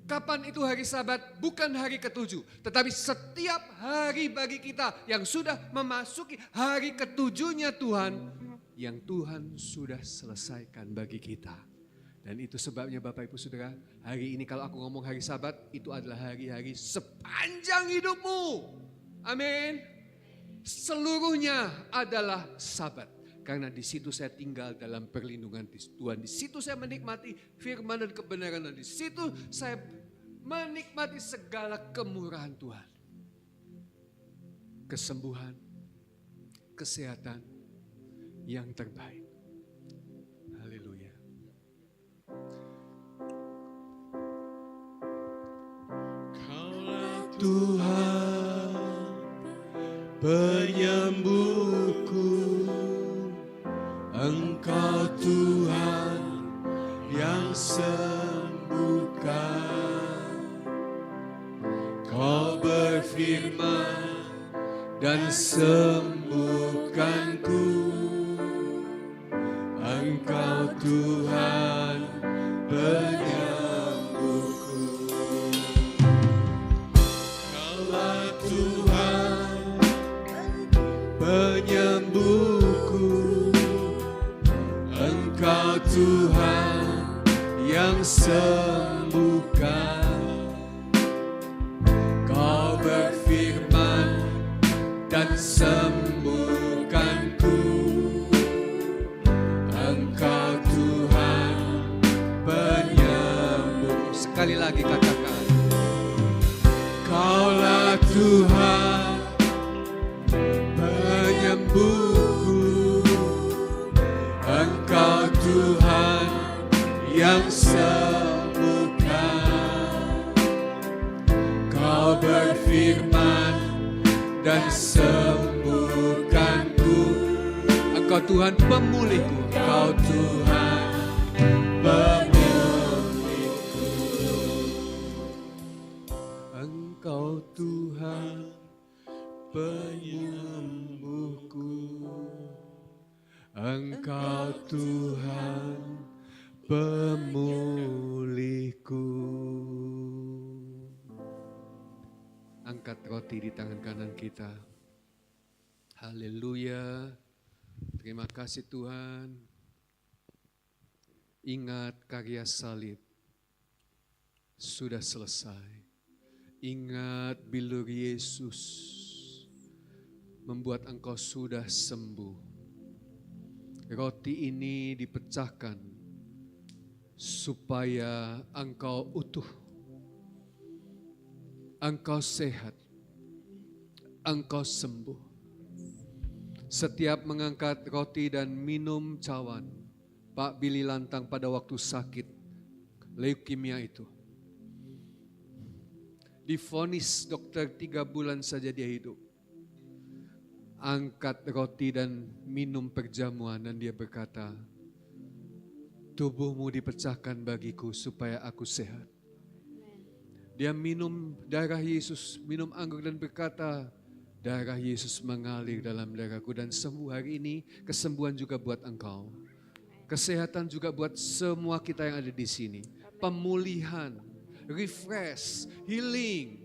Kapan itu hari Sabat? Bukan hari ketujuh, tetapi setiap hari bagi kita yang sudah memasuki hari ketujuhnya Tuhan, yang Tuhan sudah selesaikan bagi kita. Dan itu sebabnya Bapak Ibu Saudara, hari ini kalau aku ngomong hari Sabat, itu adalah hari-hari sepanjang hidupmu. Amin. Seluruhnya adalah Sabat. Karena di situ saya tinggal dalam perlindungan Tuhan. Di situ saya menikmati firman dan kebenaran. Dan di situ saya menikmati segala kemurahan Tuhan. Kesembuhan, kesehatan yang terbaik. Haleluya. Kaulah Tuhan penyembuhku, Engkau Tuhan yang sembuhkan. Kau berfirman dan sembuhkanku, Engkau Tuhan penyembuhku. Kaulah Tuhan penyembuhku, Engkau Tuhan yang sembuhkan. Kau berfirman dan sembuhkanku, Engkau Tuhan penyembuh. Sekali lagi katakan, Kaulah Tuhan penyembuhku, Engkau Tuhan yang sembuhkan. Kau berfirman dan sembuhkanku, Engkau Tuhan pemulihku. Engkau Tuhan pemulihku. Engkau Tuhan penyembuhku, Engkau Tuhan pemulihku. Angkat roti di tangan kanan kita. Haleluya. Terima kasih Tuhan. Ingat karya salib sudah selesai. Ingat bilur Yesus membuat engkau sudah sembuh. Roti ini dipecahkan supaya engkau utuh, engkau sehat, engkau sembuh. Setiap mengangkat roti dan minum cawan, Pak Billy Lantang pada waktu sakit leukemia itu, divonis dokter 3 bulan saja dia hidup. Angkat roti dan minum perjamuan dan dia berkata, tubuhmu dipecahkan bagiku supaya aku sehat. Dia minum darah Yesus, minum anggur dan berkata, darah Yesus mengalir dalam darahku dan sembuh. Hari ini kesembuhan juga buat engkau. Kesehatan juga buat semua kita yang ada di sini. Pemulihan, refresh, healing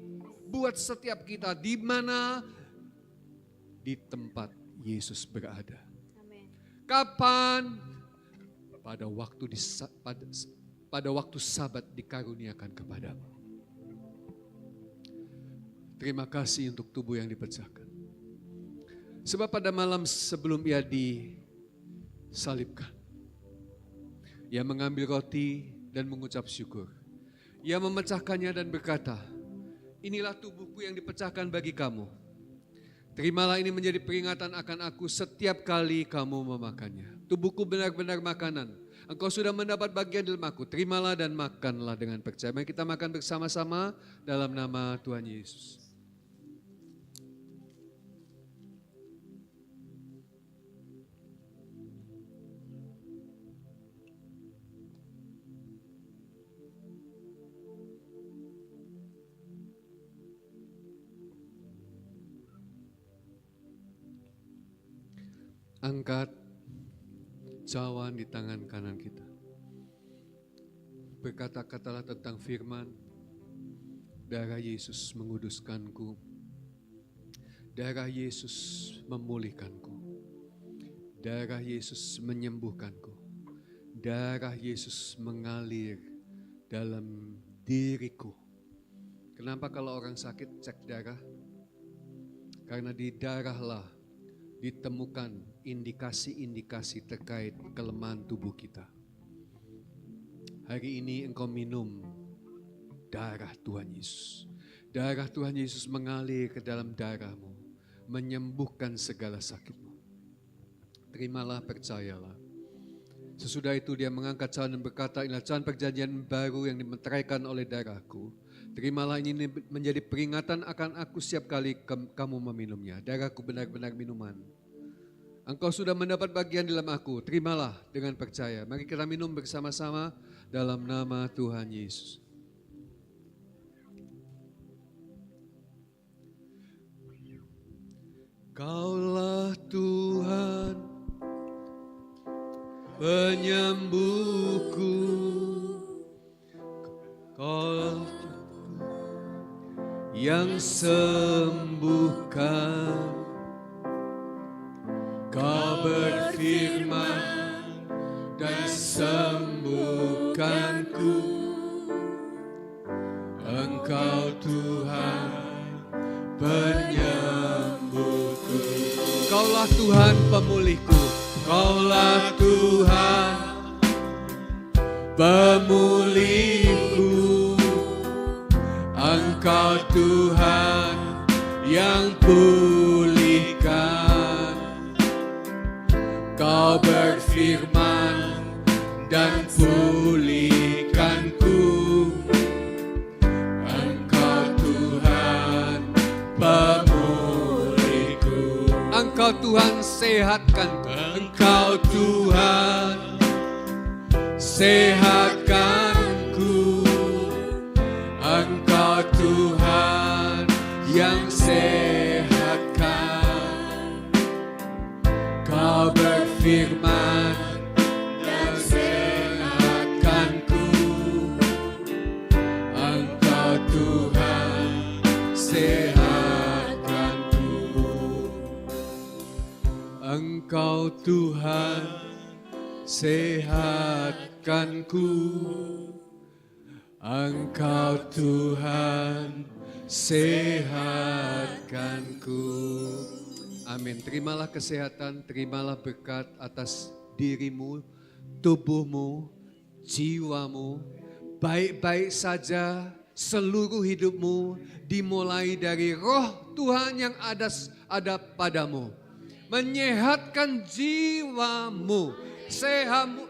buat setiap kita di mana di tempat Yesus berada. Kapan? Pada waktu Sabat dikaruniakan kepadamu. Terima kasih untuk tubuh yang dipecahkan. Sebab pada malam sebelum ia disalibkan, ia mengambil roti dan mengucap syukur. Ia memecahkannya dan berkata, inilah tubuhku yang dipecahkan bagi kamu. Terimalah ini menjadi peringatan akan aku setiap kali kamu memakannya. Tubuhku benar-benar makanan. Engkau sudah mendapat bagian dalam aku. Terimalah dan makanlah dengan percaya. Mari kita makan bersama-sama dalam nama Tuhan Yesus. Angkat cawan di tangan kanan kita. Berkata-katalah tentang firman, darah Yesus menguduskanku, darah Yesus memulihkanku, darah Yesus menyembuhkanku, darah Yesus mengalir dalam diriku. Kenapa kalau orang sakit cek darah? Karena di darahlah ditemukan indikasi-indikasi terkait kelemahan tubuh kita. Hari ini engkau minum darah Tuhan Yesus. Darah Tuhan Yesus mengalir ke dalam darahmu, menyembuhkan segala sakitmu. Terimalah, percayalah. Sesudah itu dia mengangkat cawan dan berkata, inilah cawan perjanjian baru yang dimeteraikan oleh darahku. Terimalah ini menjadi peringatan akan aku setiap kali kamu meminumnya. Darahku benar-benar minuman. Engkau sudah mendapat bagian dalam aku. Terimalah dengan percaya. Mari kita minum bersama-sama dalam nama Tuhan Yesus. Kaulah Tuhan, penyembuhku. Kaulah yang sembuhkan. Kau berfirman dan sembuhkanku. Engkau Tuhan penyembuhku. Kaulah Tuhan pemulihku. Kaulah Tuhan pemulihku. Engkau Tuhan yang pulihkan. Kau berfirman dan pulihkanku. Engkau Tuhan pemulihku. Engkau Tuhan sehatkanku. Engkau Tuhan sehatkanku. Engkau Tuhan yang sehatkan. Kau berfirman dan sehatkanku. Engkau Tuhan sehatkanku. Engkau Tuhan sehatkanku. Engkau Tuhan sehatkanku. Amin. Terimalah kesehatan, terimalah berkat atas dirimu, tubuhmu, jiwamu. Baik-baik saja seluruh hidupmu dimulai dari roh Tuhan yang ada padamu. Menyehatkan jiwamu.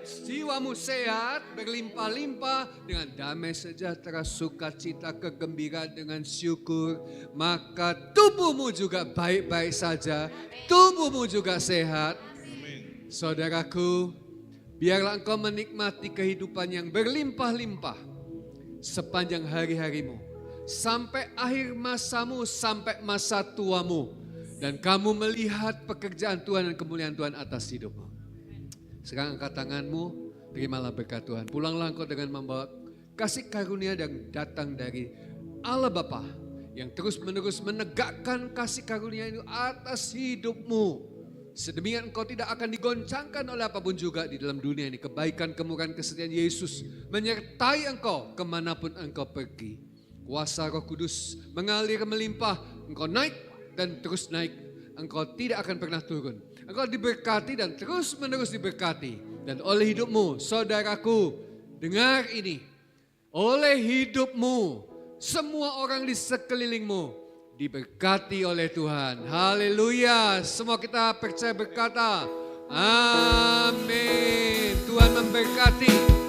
Jiwamu sehat, berlimpah-limpah dengan damai sejahtera, sukacita, kegembiraan dengan syukur. Maka tubuhmu juga baik-baik saja, tubuhmu juga sehat. Saudaraku, biarlah engkau menikmati kehidupan yang berlimpah-limpah sepanjang hari-harimu. Sampai akhir masamu, sampai masa tuamu. Dan kamu melihat pekerjaan Tuhan dan kemuliaan Tuhan atas hidupmu. Sekarang angkat tanganmu, terimalah berkat Tuhan. Pulanglah engkau dengan membawa kasih karunia yang datang dari Allah Bapa yang terus-menerus menegakkan kasih karunia itu atas hidupmu. Sedemikian engkau tidak akan digoncangkan oleh apapun juga di dalam dunia ini. Kebaikan, kemurahan, kesetiaan Yesus menyertai engkau kemanapun engkau pergi. Kuasa Roh Kudus mengalir melimpah, engkau naik dan terus naik. Engkau tidak akan pernah turun. Engkau diberkati dan terus menerus diberkati. Dan oleh hidupmu, saudaraku, dengar ini. Oleh hidupmu, semua orang di sekelilingmu diberkati oleh Tuhan. Haleluya. Semua kita percaya berkata, amin. Tuhan memberkati.